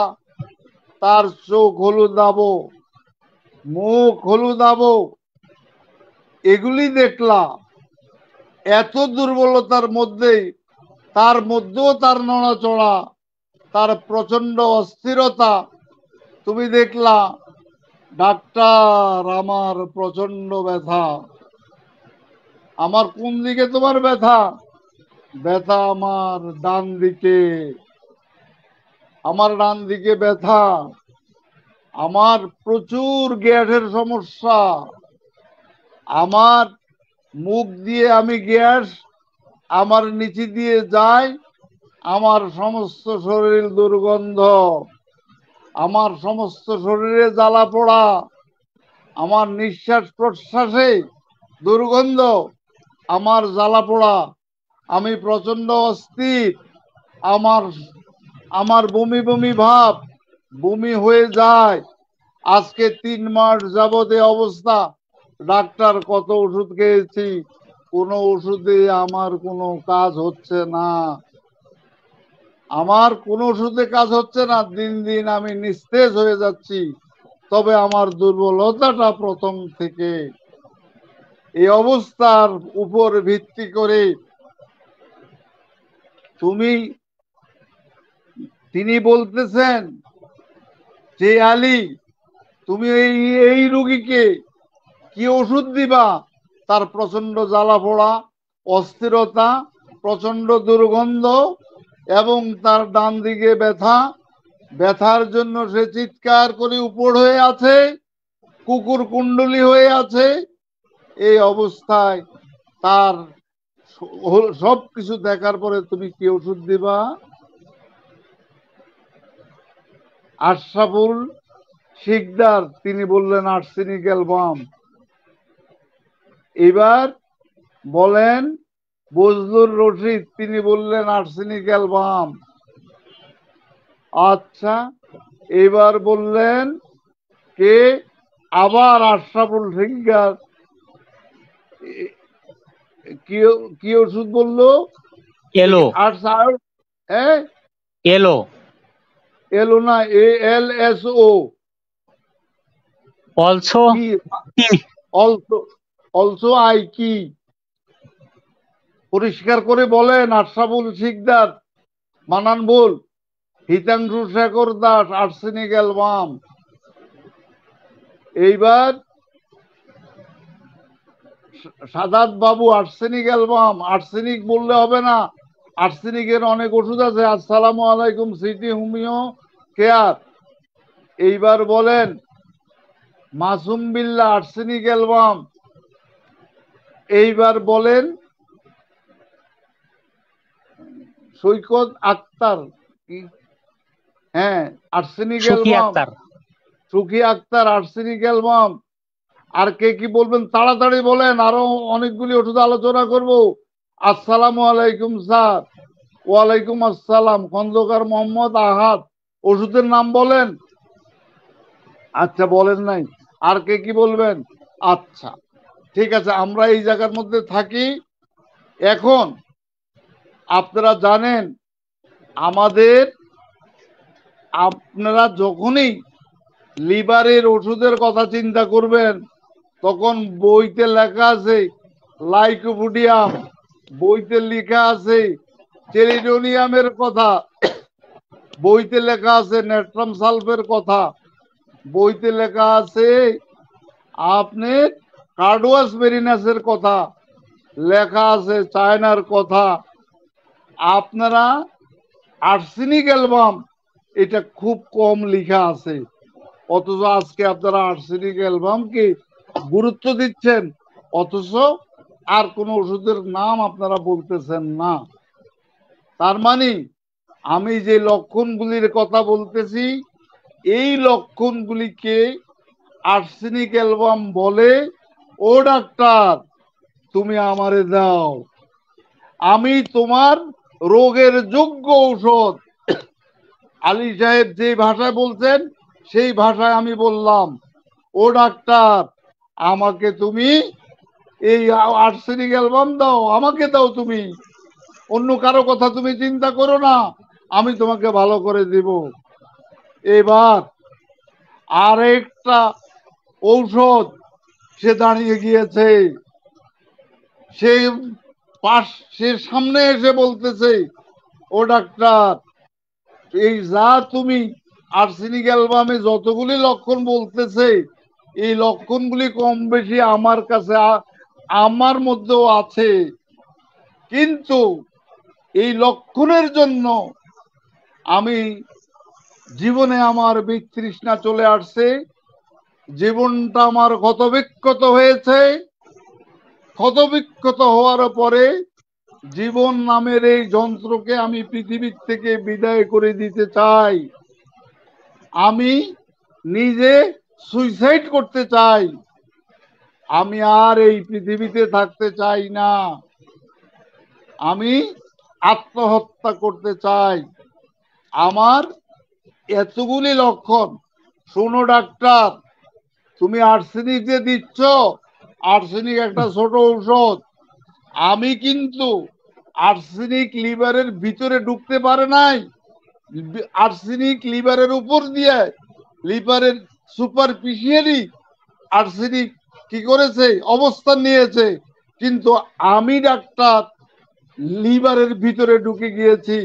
তার চোখ হলুদাবো, মুখ হলুদাবো, এগুলি দেখলা। এত দুর্বলতার মধ্যে তার মধ্যেও তার নড়াচড়া, তার প্রচন্ড অস্থিরতা তুমি দেখলা। ডাক্তার, আমার প্রচন্ড ব্যথা। আমার কোন দিকে তোমার ব্যথা? ব্যথা আমার ডান দিকে, আমার ডান দিকে ব্যথা। আমার প্রচুর গ্যাসের সমস্যা, আমার মুখ দিয়ে আমি গ্যাস আমার নিচে দিয়ে যায়, আমার সমস্ত শরীর দুর্গন্ধ, আমার সমস্ত শরীরে জ্বালা পোড়া, আমার নিঃশ্বাস প্রশ্বাসে দুর্গন্ধ, আমার জ্বালা পোড়া, আমি প্রচন্ড অস্থির, আমার বমি বমি ভাব, বমি হয়ে যায়। আজকে 3 মাস যাবত এই অবস্থা। ডাক্তার কত ওষুধ খেয়েছি, কোনো ওষুধে আমার কোনো কাজ হচ্ছে না, আমার কোনো ওষুধে কাজ হচ্ছে না। দিন দিন আমি নিস্তেজ হয়ে যাচ্ছি। তবে আমার দুর্বলতাটা প্রথম থেকে। এই অবস্থার উপর ভিত্তি করে তিনি বলতেছেন যে আলী, তুমি এই রোগীকে কি ওষুধ দিবা? তার প্রচন্ড জ্বালা পোড়া, অস্থিরতা, প্রচন্ড দুর্গন্ধ এবং তার ডান দিকে ব্যথা। ব্যথার জন্য সে চিৎকার করে উপর হয়ে আছে, কুকুর কুণ্ডলি হয়ে আছে। এই অবস্থায় তার সবকিছু দেখার পরে তুমি কি ওষুধ দিবা? আশরাফুল শিকদার তিনি বললেন আর্সেনিক অ্যালবাম। এবার বলেন বজলুর রশিদ, তিনি বললেন আর্সেনিক অ্যালবাম। আচ্ছা, এবার বললেন কে? আবার আশরাফুল শিকদার কি ওষুধ বললো? এলো। এলো এলো না, ALSO। Also also also I কি পরিষ্কার করে বলেন। আশরাফুল শিকদার বানান ভুল, হিতাংশু শেখর দাস আর্সেনিক অ্যালবাম। এইবার সাদাত বাবু আর্সেনিক অ্যালবাম, আর্সেনিক বললে হবে না, আর্সেনিকের অনেক ওষুধ আছে। আসসালামু আলাইকুম সিটি হোমিও কেয়ার। এইবার বলেন মাসুম বিল্লাহ আর্সেনিক অ্যালবাম। এইবার বলেন সৈকত আক্তার কি, হ্যাঁ আর্সেনিক সুখী অ্যালবাম। আক্তার। সুখী আক্তার আর্সেনিক অ্যালবাম। আর কে কি বলবেন তাড়াতাড়ি বলেন, আরো অনেকগুলি ওষুধ আলোচনা করব। আসসালামু আলাইকুম স্যার। ওয়ালাইকুম আসসালাম। খন্দকার মোহাম্মদ আহাদ। ওষুধের নাম বলেন। আচ্ছা বলেন নাই। আর কে কি বলবেন? আচ্ছা ঠিক আছে, আমরা এই জায়গার মধ্যে থাকি। এখন আপনারা জানেন আমাদের, আপনারা যখনই লিভারের ওষুধের কথা চিন্তা করবেন তখন বইতে লেখা আছে লাইকোপোডিয়াম, বইতে লেখা আছে চেলিডোনিয়ামের কথা, বইতে লেখা আছে নেট্রাম সালফের কথা, বইতে লেখা আছে আপনার কার্ডোয়াস মেরিনাসের কথা, লেখা আছে চায়নার কথা। আপনারা আর্সেনিক অ্যালবাম এটা খুব কম লেখা আছে, অথচ আজকে আপনারা আর্সেনিক অ্যালবামকে গুরুত্ব দিচ্ছেন, অথচ আর কোন ওষুধের নাম আপনারা বলতেছেন না। তার মানে আমি যে লক্ষণগুলির কথা বলতেছি এই লক্ষণগুলিকে আর্সেনিক অ্যালবাম বলে। ও ডাক্তার তুমি আমারে দাও, আমি তোমার রোগের যোগ্য ঔষধ। আলী সাহেব যে ভাষায় বলছেন সেই ভাষায় আমি বললাম, ও ডাক্তার আমাকে তুমি এই আর্সেনিক অ্যালবাম দাও, আমাকে দাও, তুমি অন্য কারো কথা তুমি চিন্তা করো না, আমি তোমাকে ভালো করে দিব। এবার আরেকটা ঔষধ সে দাঁড়িয়ে গিয়েছে, সে সে সামনে এসে বলতেছে, ও ডাক্তার এই যা তুমি আর্সেনিক অ্যালবামে যতগুলি লক্ষণ বলতেছে এই লক্ষণগুলি কম বেশি আমার কাছে আমার মধ্যেও আছে, কিন্তু এই লক্ষণের জন্য আমি জীবনে আমার বিতৃষ্ণা চলে আসছে, জীবনটা আমার ক্ষতবিক্ষত হয়েছে। ক্ষতবিক্ষত হওয়ার পরে জীবন নামের এই যন্ত্রকে আমি পৃথিবীর থেকে বিদায় করে দিতে চাই। আমি নিজে সুইসাইড করতে চাই, আমি আর এই পৃথিবীতে থাকতে চাই না, আমি আত্মহত্যা করতে চাই। আমার এতগুলি লক্ষণ। শোনো ডাক্তার, তুমি আর্সেনিক যে দিচ্ছ, আর্সেনিক একটা ছোট ঔষধ, আমি কিন্তু আর্সেনিক লিভারের ভিতরে ঢুকতে পারে নাই, আর্সেনিক লিভারের উপর দিয়ে লিভারের সুপারফিশিয়ালি আর্সেনিক কি করেছে অবস্থান নিয়েছে, কিন্তু আমি ডাক্তার লিভারের ভিতরে ঢুকে গিয়েছি,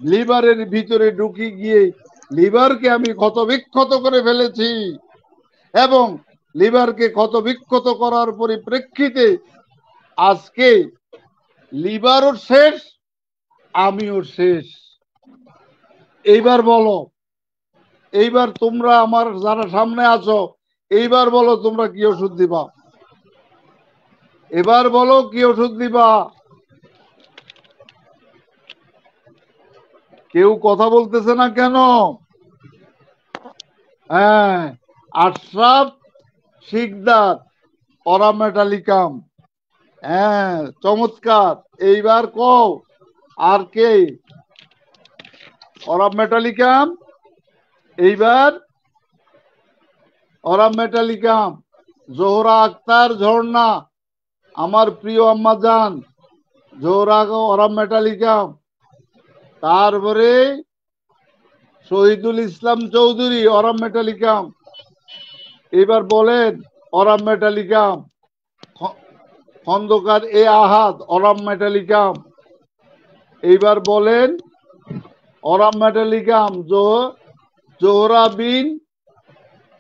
লিভারের ভিতরে ঢুকে গিয়ে লিভারকে আমি ক্ষতবিক্ষত করে ফেলেছি, এবং লিভারকে ক্ষতবিক্ষত করার পরিপ্রেক্ষিতে আজকে লিভারও শেষ, আমিও শেষ। এইবার বলো, এইবার তোমরা আমার যারা সামনে আছো এইবার বলো তোমরা কি ওষুধ দিবা, এবার বলো কি ওষুধ দিবা। কেউ কথা বলতেছে না কেন? হ্যাঁ, আশরাফ শিকদার অরামেটালিকাম, হ্যাঁ চমৎকার। এইবার কও আর কে? অরামেটালিকাম, এইবার অরামেটালিকাম। জোহরা আক্তার ঝর্ণা, আমার প্রিয় আম্মা জান, জোহরা অরামেটালিকাম। তারপরে শহীদুল ইসলাম চৌধুরী অরামেটালিকাম। এবার বলেন aurum metallicum. Khandakar A Ahad aurum metallicum. এইবার বলেন aurum metallicum Zohra bin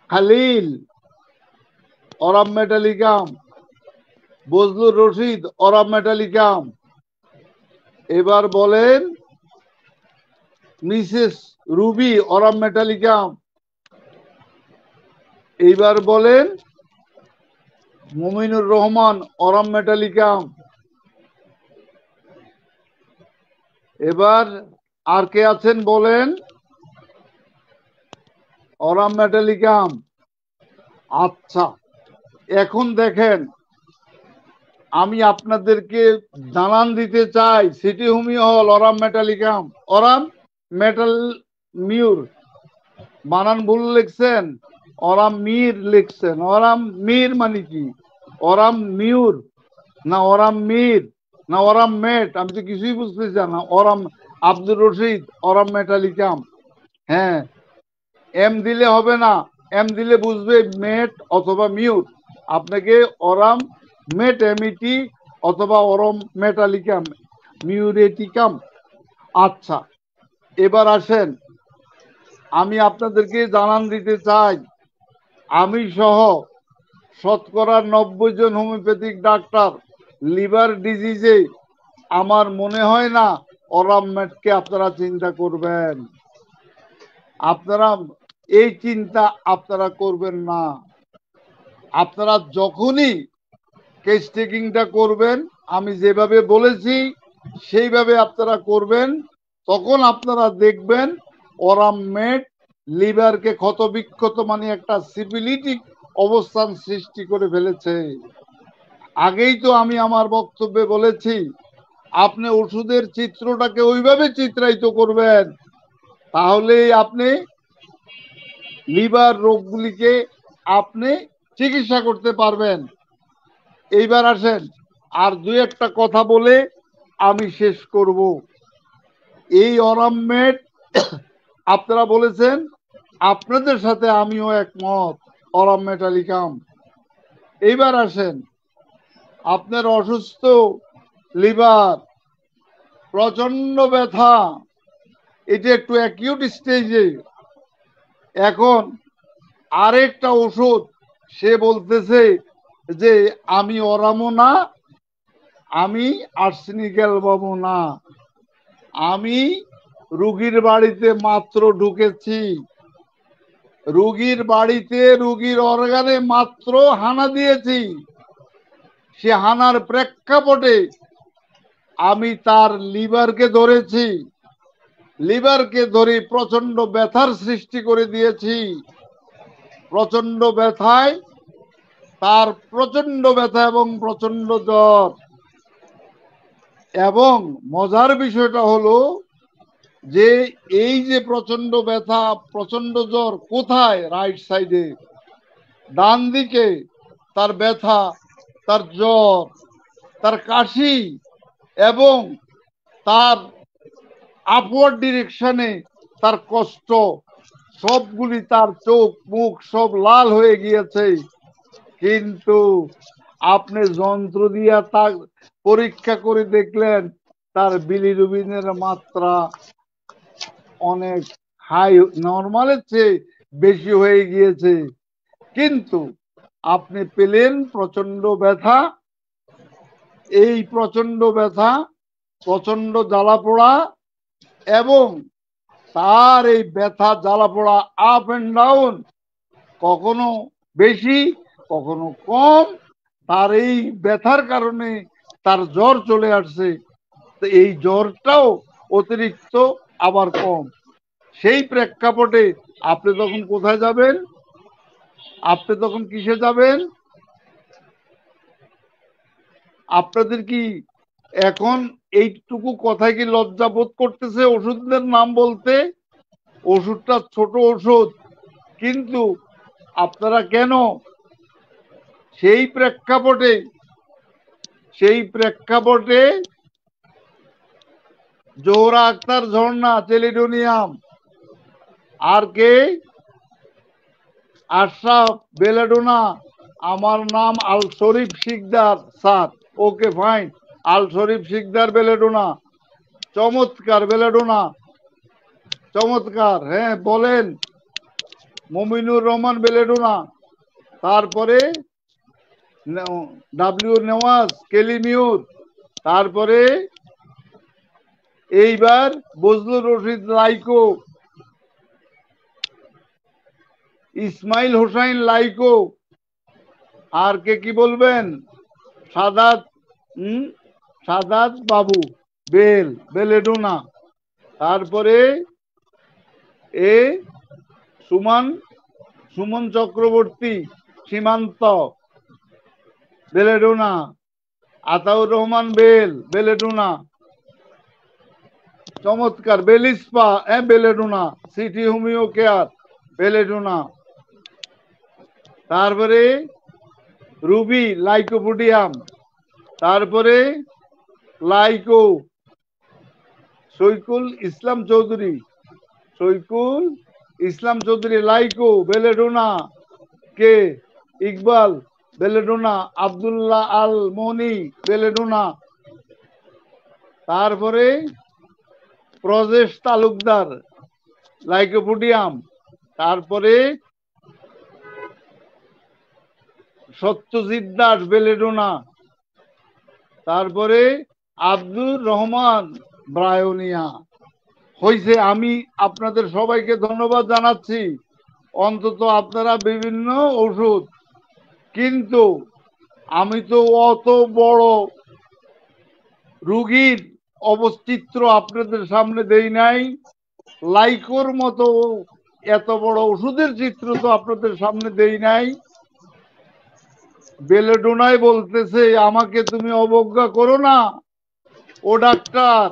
Khalil aurum metallicum. Bazlur Rashid aurum metallicum. এবার বলেন মিসেস রুবি অরাম মেটালিকাম। এইবার বলেন মুমিনুর রহমান অরাম মেটালিকাম। এবার আর কে আছেন বলেন? Aurum metallicum. আচ্ছা, এখন দেখেন আমি আপনাদেরকে জানান দিতে চাই সিটি হোমিও হল aurum metallicum. Aurum metal Muir বানান ভুল লিখছেন, অরাম মির লিখছেন। অরাম মির মানে কি? অরাম মিউর না অরাম মির না অরাম মেট? আমি তো কিছুই বুঝতেছি না। Aurum Abdur Rashid aurum metallicum. হ্যাঁ, এম দিলে হবে না, এম দিলে বুঝবে মেট অথবা মিউট। আপনাকে অরাম মেট এমিটি অথবা অরম মেটালিকাম মিউরেটিকাম। আচ্ছা, এবার আসেন আমি আপনাদেরকে জানান দিতে চাই আমি সহ শতকরা 90 জন হোমিওপ্যাথিক ডাক্তার লিভার ডিজিজে আমার মনে হয় না অরাম মেটকে আপনারা চিন্তা করবেন। আপনারা এই চিন্তা আপনারা করবেন না। আপনারা যখনই কেস টেকিংটা করবেন আমি যেভাবে বলেছি সেইভাবে আপনারা করবেন, তখন আপনারা দেখবেন অরাম মেট লিভারকে ক্ষতবিক্ষত মানে একটা সিপিলিটিক অবস্থান সৃষ্টি করে ফেলেছে। আগেই তো আমি আমার বক্তব্যে বলেছি আপনি ওষুধের চিত্রটাকে ওইভাবে চিত্রায়িত করবেন, তাহলেই আপনি লিভার রোগগুলিকে আপনি চিকিৎসা করতে পারবেন। এইবার আসেন আর দুই একটা কথা বলে আমি শেষ করব। এই অরাম মেট আপনারা বলেছেন, আপনাদের সাথে আমিও একমত, অরাম মেটালিকাম। এইবার আসেন আপনার অসুস্থ লিভার, প্রচন্ড ব্যথা, এটা একটু অ্যাকিউট স্টেজে। এখন আরেকটা ওষুধ সে বলতেছে যে আমি অরামও না, আমি আর্সেনিক অ্যালবামও না, আমি রুগীর বাড়িতে মাত্র ঢুকেছি, রুগীর বাড়িতে রুগীর অর্গানে মাত্র হানা দিয়েছি, সে হানার প্রেক্ষাপটে আমি তার লিভারকে ধরেছি, লিভারকে ধরে প্রচন্ড ব্যথার সৃষ্টি করে দিয়েছি। প্রচন্ড ব্যথায় তার প্রচন্ড ব্যথা এবং প্রচন্ড জ্বর। এবং মজার বিষয়টা হলো যে এই যে প্রচন্ড ব্যথা প্রচন্ড জ্বর কোথায়? রাইট সাইডে, ডান দিকে তার ব্যথা, তার জ্বর, তার কাশি এবং তার আপওয়ার্ড ডিরেকশনে তার কষ্ট, সবগুলি, তার চোখ মুখ সব লাল হয়ে গিয়েছে। কিন্তু আপনি যন্ত্র দিয়া তার পরীক্ষা করে দেখলেন তার বিলিরুবিনের মাত্রা অনেক হাই, নর্মালের চেয়ে বেশি হয়ে গিয়েছে। কিন্তু আপনি পেলেন প্রচন্ড ব্যথা, এই প্রচন্ড ব্যথা, প্রচন্ড জ্বালা পোড়া এবং তার এই ব্যথা জ্বালা পোড়া আপ এন্ড ডাউন, কখনো বেশি কখনো কম, তার এই ব্যথার কারণে তার জ্বর চলে আসছে। তো এই জ্বরটাও অতিরিক্ত আবার কম। সেই প্রেক্ষাপটে আপনি তখন কোথায় যাবেন? আপনি তখন কিসে যাবেন? আপনাদের কি এখন এইটুকু কথায় কি লজ্জা বোধ করতেছে ওষুধের নাম বলতে? ওষুধটা ছোট ওষুধ, কিন্তু আপনারা কেন সেই প্রেক্ষাপটে জোহরা আক্তার ঝর্ণা চেলিডোনিয়াম, আর কে? আশরাফ বেলাডোনা, আমার নাম আল শরীফ শিকদার স্যার, ওকে ফাইন। আল শরীফ শিকদার বেলেডোনা, চমৎকার বেলেডোনা, চমৎকার। হ্যাঁ বলেন। মমিনুর রহমান বেলেডোনা, তারপরে ডাব্লিউ নেওয়াজ কেলিমিউর, তারপরে এইবার বজলুর রশিদ লাইকো, ইসমাইল হোসাইন লাইকো, আর কে কি বলবেন? সাদাত সাদাত বাবু বেলেডোনা, তারপরে এ সুমন চক্রবর্তী সীমান্ত বেলেডোনা, আতাউর রহমান বেলেডোনা, চমৎকার। বেলিসপা belladonna, city homeo care belladonna, তারপরে রুবি লাইকোপোডিয়াম, তারপরে lyco Shoikul Islam Chowdhury lyco belladonna, K Iqbal belladonna, Abdullah Al Moni belladonna, তারপরে প্রজেশ তালুকদার লাইকোপোডিয়াম, তারপরে সত্যজিৎ দাস বেলেডোনা, তারপরে আব্দুর রহমান ব্রায়োনিয়া। হয়েছে। আমি আপনাদের সবাইকে ধন্যবাদ জানাচ্ছি। অন্তত আপনারা বিভিন্ন ওষুধ, কিন্তু আমি তো অত বড় রুগীর অবচিত্র আপনাদের সামনে দেই নাই। লাইকোর মতো এত বড় ওষুধের চিত্র তো আপনাদের সামনে দেই নাই। বেলেডোনায় বলতেছে আমাকে তুমি অবজ্ঞা করো না, ও ডাক্তার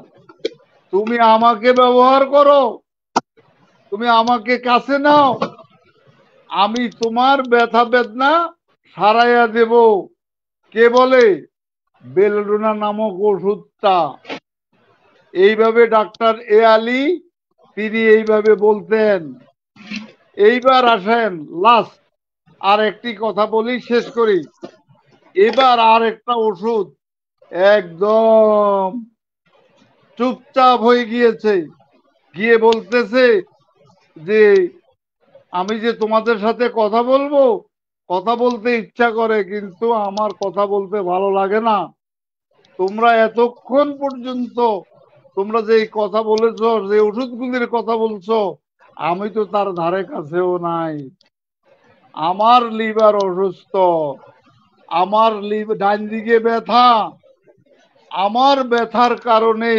তুমি আমাকে ব্যবহার করো, তুমি আমাকে কাছে নাও, আমি তোমার ব্যথা বেদনা সারাইয়া দেব। কে বলে? বেলেডোনা নামক ওষুধটা। এইভাবে ডাক্তার এ আলী তিনি এইভাবে বলতেন। এইবার আসেন লাস্ট আর একটি কথা বলি, শেষ করি। এবার আর একটা ওষুধ একদম চুপচাপ হয়ে গিয়েছে, গিয়ে বলতেছে যে আমি যে তোমাদের সাথে কথা বলবো, কথা বলতে ইচ্ছা করে কিন্তু আমার কথা বলতে ভালো লাগে না। তোমরা এতক্ষণ পর্যন্ত তোমরা যে কথা বলেছ, যে ওষুধগুলির কথা বলছো, আমি তো তার ধারে কাছেও নাই। আমার লিভার অসুস্থ, আমার ডান দিকে ব্যথা, আমার ব্যথার কারণে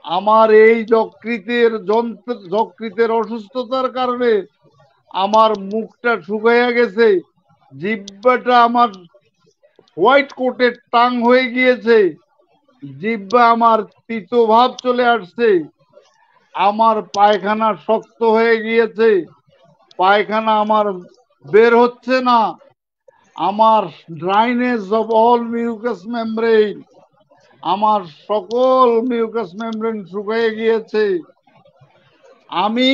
আমার এই যকৃতের অসুস্থতার কারণে আমার মুখটা শুকাইয়া গেছে, জিহ্বাটা আমার হোয়াইট কোটের টাং হয়ে গিয়েছে, জিহ্বা আমার তিতো ভাব চলে আসছে, আমার পায়খানা শক্ত হয়ে গিয়েছে, পায়খানা আমার বের হচ্ছে না, আমার dryness of all mucus membrane, আমার সকল মিউকাস মেমব্রেন শুকিয়ে গিয়েছে। আমি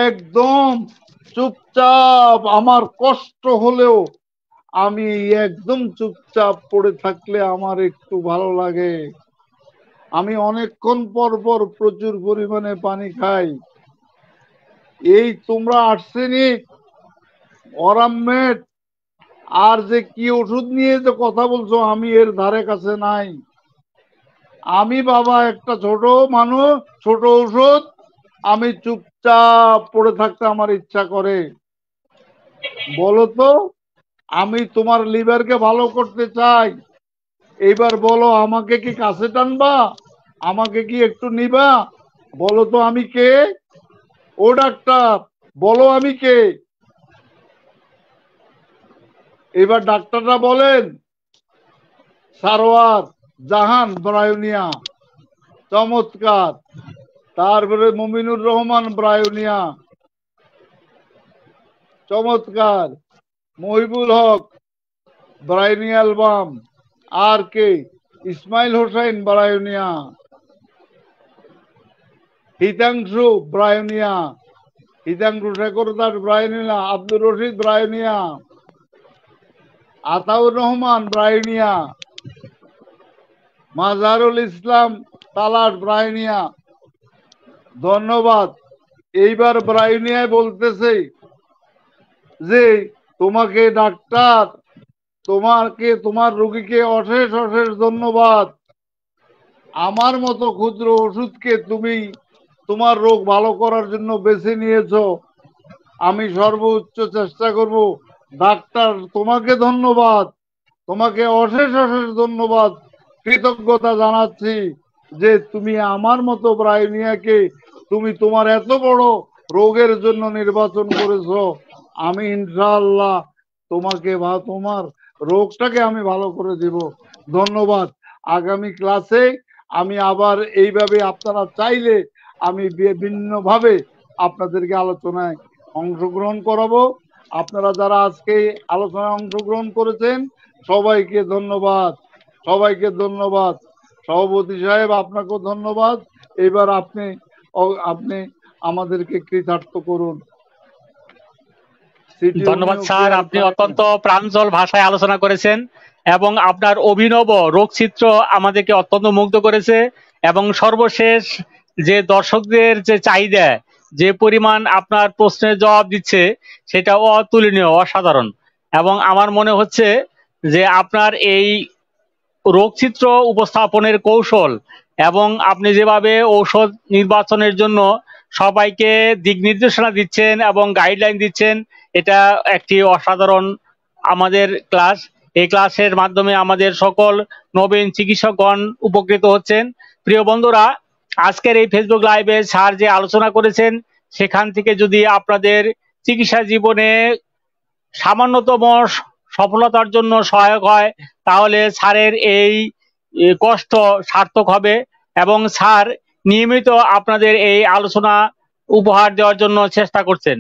একদম চুপচাপ, আমার কষ্ট হলেও আমি একদম চুপচাপ পড়ে থাকলে আমার একটু ভালো লাগে। আমি অনেকক্ষণ পর পর প্রচুর পরিমাণে পানি খাই। এই তোমরা আর্সেনিক, অরামমেট আর যে কি ওষুধ নিয়ে যে কথা বলছো, আমি এর ধারে কাছে নাই। আমি বাবা একটা ছোট মানুষ, ছোট ওষুধ, আমি চুপচাপ পড়ে থাকতে আমার ইচ্ছা করে। বলো তো, আমি তোমার লিভারকে ভালো করতে চাই। এইবার বলো, আমাকে কি কাছে টানবা? আমাকে কি একটু নিবা? বলো তো আমি কে? ও ডাক্তার বলো আমি কে? এবার ডাক্তাররা বলেন। সারোয়ার জাহান ব্রায়োনিয়া, চমৎকার। তারপরে মমিনুর রহমান ব্রায়োনিয়া, চমৎকার। মহিবুল হক ব্রায়োনিয়া অ্যালবাম, আর কে? Ismail Hossain bryonia, Hitangshu bryonia, Hitangshu Shekhar Das bryonia, Abdur Rashid bryonia, Ataur Rahman bryonia, Majarul Islam Talash bryonia, ধন্যবাদ। এইবার ব্রাইনিয়ায় বলতেছে যে তোমাকে ডাক্তার, তোমার রোগীকে অশেষ অশেষ ধন্যবাদ। আমার মতো ক্ষুদ্র ওষুধকে তুমি তোমার রোগ ভালো করার জন্য বেছে নিয়েছো। আমি সর্বোচ্চ চেষ্টা করব। ডাক্তার তোমাকে ধন্যবাদ, তোমাকে অশেষ অশেষ ধন্যবাদ, কৃতজ্ঞতা জানাচ্ছি যে তুমি আমার মতো ব্রাইনিয়াকে তুমি তোমার এত বড় রোগের জন্য নির্বাচন করেছো। আমি ইনশাআল্লাহ তোমাকে বা তোমার রোগটাকে আমি ভালো করে দেব। ধন্যবাদ। আগামী ক্লাসে আমি আবার এইভাবে আপনারা চাইলে আমি বিভিন্নভাবে আপনাদেরকে আলোচনায় অংশগ্রহণ করাবো। আপনারা যারা আজকে আলোচনায় অংশগ্রহণ করেছেন সবাইকে ধন্যবাদ, সবাইকে ধন্যবাদ। সভাপতি সাহেব আপনাকেও ধন্যবাদ। এবার আপনি আমাদেরকে কৃতার্থ করুন। ধন্যবাদ স্যার, আপনি অত্যন্ত প্রাঞ্জল ভাষায় আলোচনা করেছেন এবং আপনার অভিনব রোগচিত্র আমাদেরকে অত্যন্ত মুগ্ধ করেছে এবং সর্বশেষ যে দর্শকদের যে চাহিদা, যে পরিমাণ আপনার প্রশ্নের জবাব দিচ্ছে সেটা অতুলনীয়, অসাধারণ। এবং আমার মনে হচ্ছে যে আপনার এই রোগচিত্র উপস্থাপনের কৌশল এবং আপনি যেভাবে ঔষধ নির্বাচনের জন্য সবাইকে দিক নির্দেশনা দিচ্ছেন এবং গাইডলাইন দিচ্ছেন, এটা একটি অসাধারণ আমাদের ক্লাস। এই ক্লাসের মাধ্যমে আমাদের সকল নবীন চিকিৎসকগণ উপকৃত হচ্ছেন। প্রিয় বন্ধুরা, আজকের এই ফেসবুক লাইভে স্যার যে আলোচনা করেছেন সেখান থেকে যদি আপনাদের চিকিৎসা জীবনে সামান্যতম সফলতার জন্য সহায়ক হয় তাহলে স্যারের এই কষ্ট সার্থক হবে এবং স্যার নিয়মিত আপনাদের এই আলোচনা উপহার দেওয়ার জন্য চেষ্টা করছেন।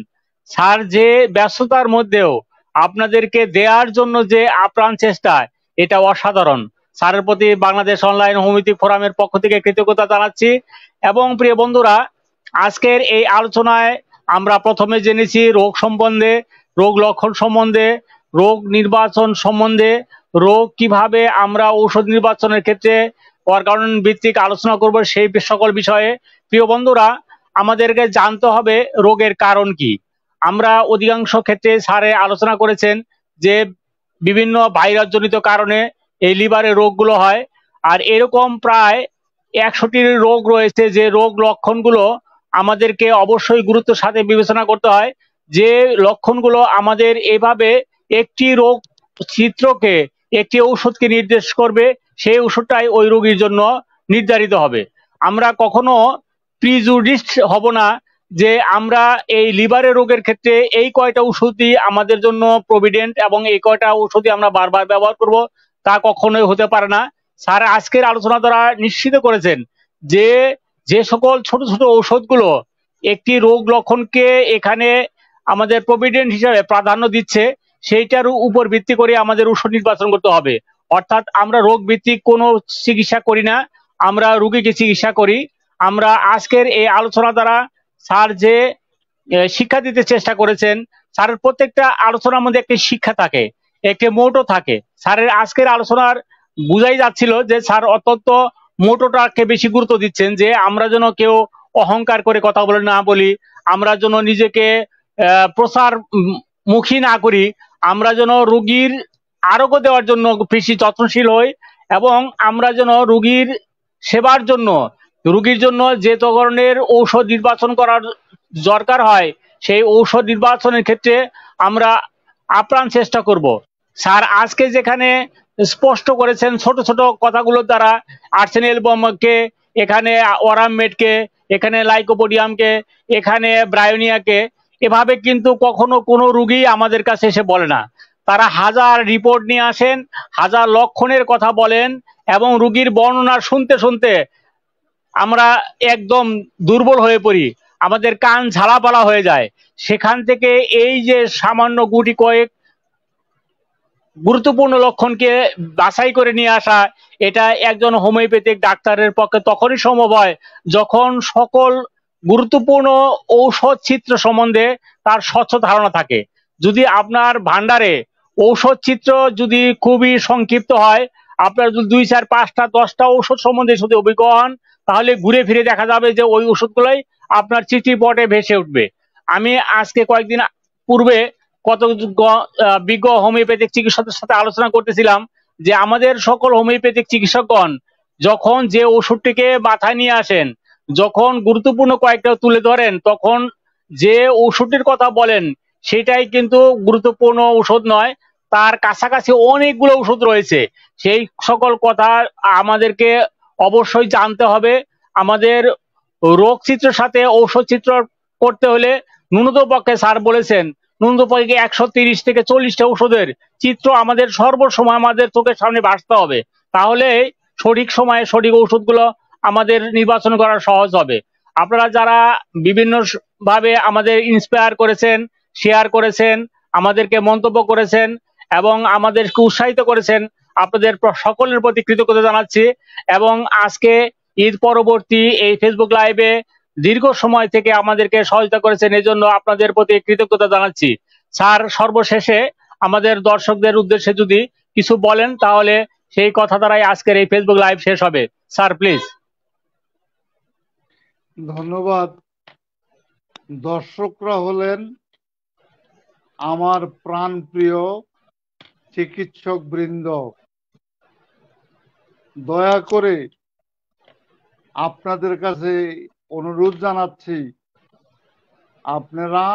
স্যার যে ব্যস্ততার মধ্যেও আপনাদেরকে দেওয়ার জন্য যে আপ্রাণ চেষ্টা, এটা অসাধারণ। স্যারের প্রতি বাংলাদেশ অনলাইন হোমিওপ্যাথিক ফোরামের পক্ষ থেকে কৃতজ্ঞতা জানাচ্ছি। এবং প্রিয় বন্ধুরা, আজকের এই আলোচনায় আমরা প্রথমে জেনেছি রোগ সম্বন্ধে, রোগ লক্ষণ সম্বন্ধে, রোগ নির্বাচন সম্বন্ধে, রোগ কিভাবে আমরা ঔষধ নির্বাচনের ক্ষেত্রে অর্গান ভিত্তিক আলোচনা করব সেই সকল বিষয়ে। প্রিয় বন্ধুরা, আমাদেরকে জানতে হবে রোগের কারণ কি। আমরা অধিকাংশ ক্ষেত্রে স্যারে আলোচনা করেছেন যে বিভিন্ন ভাইরাস জনিত কারণে এই লিভারের রোগগুলো হয়। আর এরকম প্রায় 100টি রোগ রয়েছে যে রোগ লক্ষণগুলো আমাদেরকে অবশ্যই গুরুত্বের সাথে বিবেচনা করতে হয়। যে লক্ষণগুলো আমাদের এভাবে একটি রোগ চিত্রকে, একটি ঔষধকে নির্দেশ করবে, সেই ওষুধটাই ওই রোগীর জন্য নির্ধারিত হবে। আমরা কখনো প্রিজুডিসড হব না যে আমরা এই লিভারের রোগের ক্ষেত্রে এই কয়টা ওষুধই আমাদের জন্য প্রভিডেন্ট এবং এই কয়টা ওষুধই আমরা বারবার ব্যবহার করব, তা কখনোই হতে পারে না। স্যার আজকের আলোচনা দ্বারা নিশ্চিত করেছেন যে যে সকল ছোট ছোট ঔষধগুলো একটি রোগ লক্ষণকে এখানে আমাদের প্রভিডেন্ট হিসাবে প্রাধান্য দিচ্ছে, সেইটার উপর ভিত্তি করে আমাদের ওষুধ নির্বাচন করতে হবে। অর্থাৎ আমরা রোগ ভিত্তিক কোনো চিকিৎসা করি না, আমরা রোগীকে চিকিৎসা করি। আমরা আজকের এই আলোচনা দ্বারা স্যার যে শিক্ষা দিতে চেষ্টা করেছেন, স্যারের প্রত্যেকটা আলোচনার মধ্যে একটি শিক্ষা থাকে, একটি মোটো থাকে। স্যারের আজকের আলোচনার বুঝাই যাচ্ছিল যে স্যার অত্যন্ত মোটোটাকে বেশি গুরুত্ব দিচ্ছেন, যে আমরা যেন কেউ অহংকার করে কথা বলে না বলি, আমরা যেন নিজেকে প্রসার মুখী না করি, আমরা যেন রোগীর আরোগ্য দেওয়ার জন্য বেশি যত্নশীল হই এবং আমরা যেন রোগীর সেবার জন্য, রোগীর জন্য যে ধরনের ঔষধ নির্বাচন করার দরকার হয় সেই ঔষধ নির্বাচনের ক্ষেত্রে আমরা আপ্রাণ চেষ্টা করব। স্যার আজকে যেখানে স্পষ্ট করেছেন ছোট ছোট কথাগুলোর দ্বারা, আর্সেনিয়ালবমকে, এখানে ওরামমেডকে, এখানে লাইকোপোডিয়ামকে, এখানে ব্রায়োনিয়াকে, এভাবে কিন্তু কখনো কোনো রোগী আমাদের কাছে এসে বলে না। তারা হাজার রিপোর্ট নিয়ে আসেন, হাজার লক্ষণের কথা বলেন এবং রোগীর বর্ণনা শুনতে শুনতে আমরা একদম দুর্বল হয়ে পড়ি, আমাদের কান ঝালাপালা হয়ে যায়। সেখান থেকে এই যে সামান্য গুটি কয়েক গুরুত্বপূর্ণ লক্ষণকে বাছাই করে নিয়ে আসা, এটা একজন হোমিওপ্যাথিক ডাক্তারের পক্ষে তখনই সম্ভব হয় যখন সকল গুরুত্বপূর্ণ ঔষধ চিত্র সম্বন্ধে তার স্বচ্ছ ধারণা থাকে। যদি আপনার ভান্ডারে ঔষধ চিত্র যদি খুবই সংক্ষিপ্ত হয়, আপনার যদি 2, 4, 5টা 10টা ওষুধ সম্বন্ধে শুধু অভিজ্ঞ হন, তাহলে ঘুরে ফিরে দেখা যাবে যে ওই ওষুধগুলোই আপনার চিঠিপটে ভেসে উঠবে। আমি আজকে কয়েকদিন পূর্বে কত বিজ্ঞ হোমিওপ্যাথিক চিকিৎসকদের সাথে আলোচনা করতেছিলাম যে আমাদের সকল হোমিওপ্যাথিক চিকিৎসকগণ যখন যে ওষুধটিকে মাথায় নিয়ে আসেন, যখন গুরুত্বপূর্ণ কয়েকটা তুলে ধরেন, তখন যে ওষুধটির কথা বলেন সেটাই কিন্তু গুরুত্বপূর্ণ ওষুধ নয়, তার কাছাকাছি অনেকগুলো ওষুধ রয়েছে। সেই সকল কথা আমাদেরকে অবশ্যই জানতে হবে। আমাদের রোগ চিত্রের সাথে ঔষধ চিত্র করতে হলে ন্যূনতম পক্ষে স্যার বলেছেন ন্যূনতম পক্ষে 130 থেকে 40টা ওষুধের চিত্র আমাদের সর্বসময় আমাদের চোখের সামনে ভাসতে হবে। তাহলে সঠিক সময়ে সঠিক ওষুধগুলো আমাদের নির্বাচন করা সহজ হবে। আপনারা যারা বিভিন্ন ভাবে আমাদের ইন্সপায়ার করেছেন, শেয়ার করেছেন, আমাদেরকে মন্তব্য করেছেন এবং আমাদেরকে উৎসাহিত করেছেন, আপনাদের সকলের প্রতি কৃতজ্ঞতা জানাচ্ছি। এবং আজকে ঈদ পরবর্তী এই ফেসবুক লাইভে দীর্ঘ সময় থেকে আমাদেরকে সহযোগিতা করেছেন, এই জন্য আপনাদের প্রতি কৃতজ্ঞতা জানাচ্ছি। স্যার, সর্বশেষে আমাদের দর্শকদের উদ্দেশ্যে যদি কিছু বলেন তাহলে সেই কথা দ্বারাই আজকের এই ফেসবুক লাইভ শেষ হবে। Sir please. ধন্যবাদ। দর্শকরা হলেন আমার প্রাণপ্রিয় চিকিৎসক বৃন্দ। দয়া করে আপনাদের কাছে অনুরোধ জানাচ্ছি, আপনারা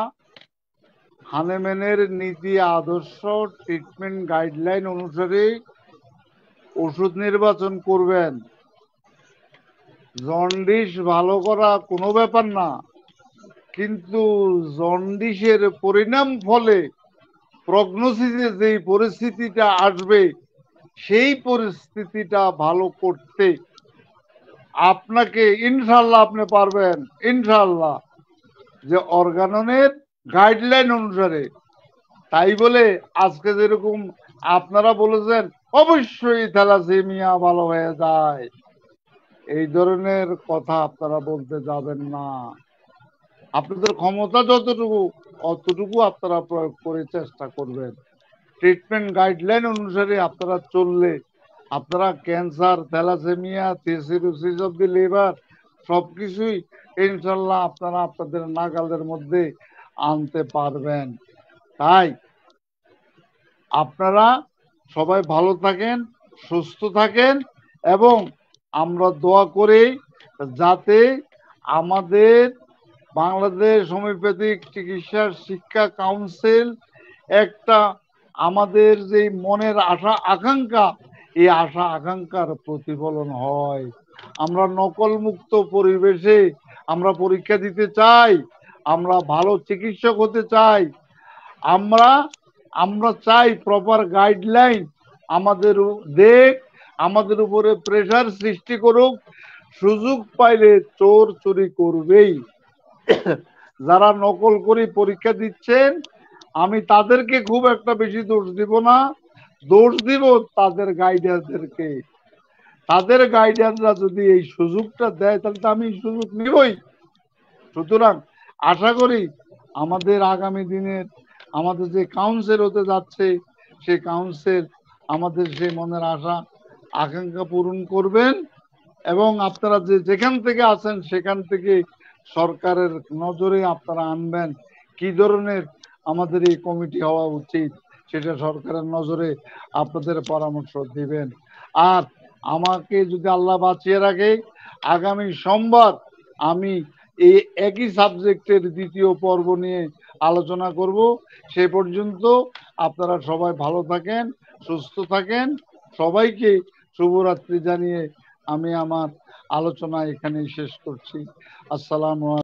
হানেম্যানের নীতি আদর্শ ট্রিটমেন্ট গাইডলাইন অনুসারে ওষুধ নির্বাচন করবেন। জন্ডিস ভালো করা কোনো ব্যাপার না, কিন্তু জন্ডিসের পরিণাম ফলে প্রগনোসিসে যেই পরিস্থিতিটা আসবে সেই পরিস্থিতিটা ভালো করতে আপনাকে ইনশাল্লাহ আপনি পারবেন, ইনশাল্লাহ, যে অর্গাননের গাইডলাইন অনুসারে। তাই বলে আজকে যেরকম আপনারা বলেছেন অবশ্যই থ্যালাসেমিয়া ভালো হয়ে যায়, এই ধরনের কথা আপনারা বলতে যাবেন না। আপনাদের ক্ষমতা যতটুকু অতটুকু আপনারা প্রয়োগ করে চেষ্টা করবেন। ট্রিটমেন্ট গাইডলাইন অনুসারে আপনারা চললে আপনারা cancer, thalassaemia, cirrhosis of the liver সবকিছুই ইনশাল্লাহ আপনারা আপনাদের নাগালের মধ্যে আনতে পারবেন। তাই আপনারা সবাই ভালো থাকেন, সুস্থ থাকেন এবং আমরা দোয়া করি যাতে আমাদের বাংলাদেশ হোমিওপ্যাথিক চিকিৎসা শিক্ষা কাউন্সিল একটা আমাদের যে মনের আশা আকাঙ্ক্ষা, এই আশা আকাঙ্ক্ষার প্রতিফলন হয়। আমরা নকল মুক্ত পরিবেশে আমরা পরীক্ষা দিতে চাই, আমরা ভালো চিকিৎসক হতে চাই, আমরা চাই প্রপার গাইডলাইন আমাদের আমাদের উপরে প্রেসার সৃষ্টি করুক। সুযোগ পাইলে চোর চুরি করবেই। যারা নকল করে পরীক্ষা দিচ্ছেন আমি তাদেরকে খুব একটা বেশি দোষ দিব না, দোষ দিব তাদের গাইডারদেরকে। তাদের গাইডাররা যদি এই সুযোগটা দেয় তাহলে তো আমি সুযোগ নিবই। সুতরাং আশা করি আমাদের আগামী দিনের আমাদের যে কাউন্সিল হতে যাচ্ছে সেই কাউন্সিল আমাদের সেই মনের আশা আকাঙ্ক্ষা পূরণ করবেন এবং আপনারা যেখান থেকে আছেন সেখান থেকে সরকারের নজরে আপনারা আনবেন কি ধরনের আমাদের এই কমিটি হওয়া উচিত, সেটা সরকারের নজরে আপনাদের পরামর্শ দিবেন। আর আমাকে যদি আল্লাহ বাঁচিয়ে রাখে আগামী সোমবার আমি এই একই সাবজেক্টের দ্বিতীয় পর্ব নিয়ে আলোচনা করব। সে পর্যন্ত আপনারা সবাই ভালো থাকেন, সুস্থ থাকেন। সবাইকে শুভরাত্রি জানিয়ে আমি আমার আলোচনা এখানেই শেষ করছি। আসসালামু আলাইকুম।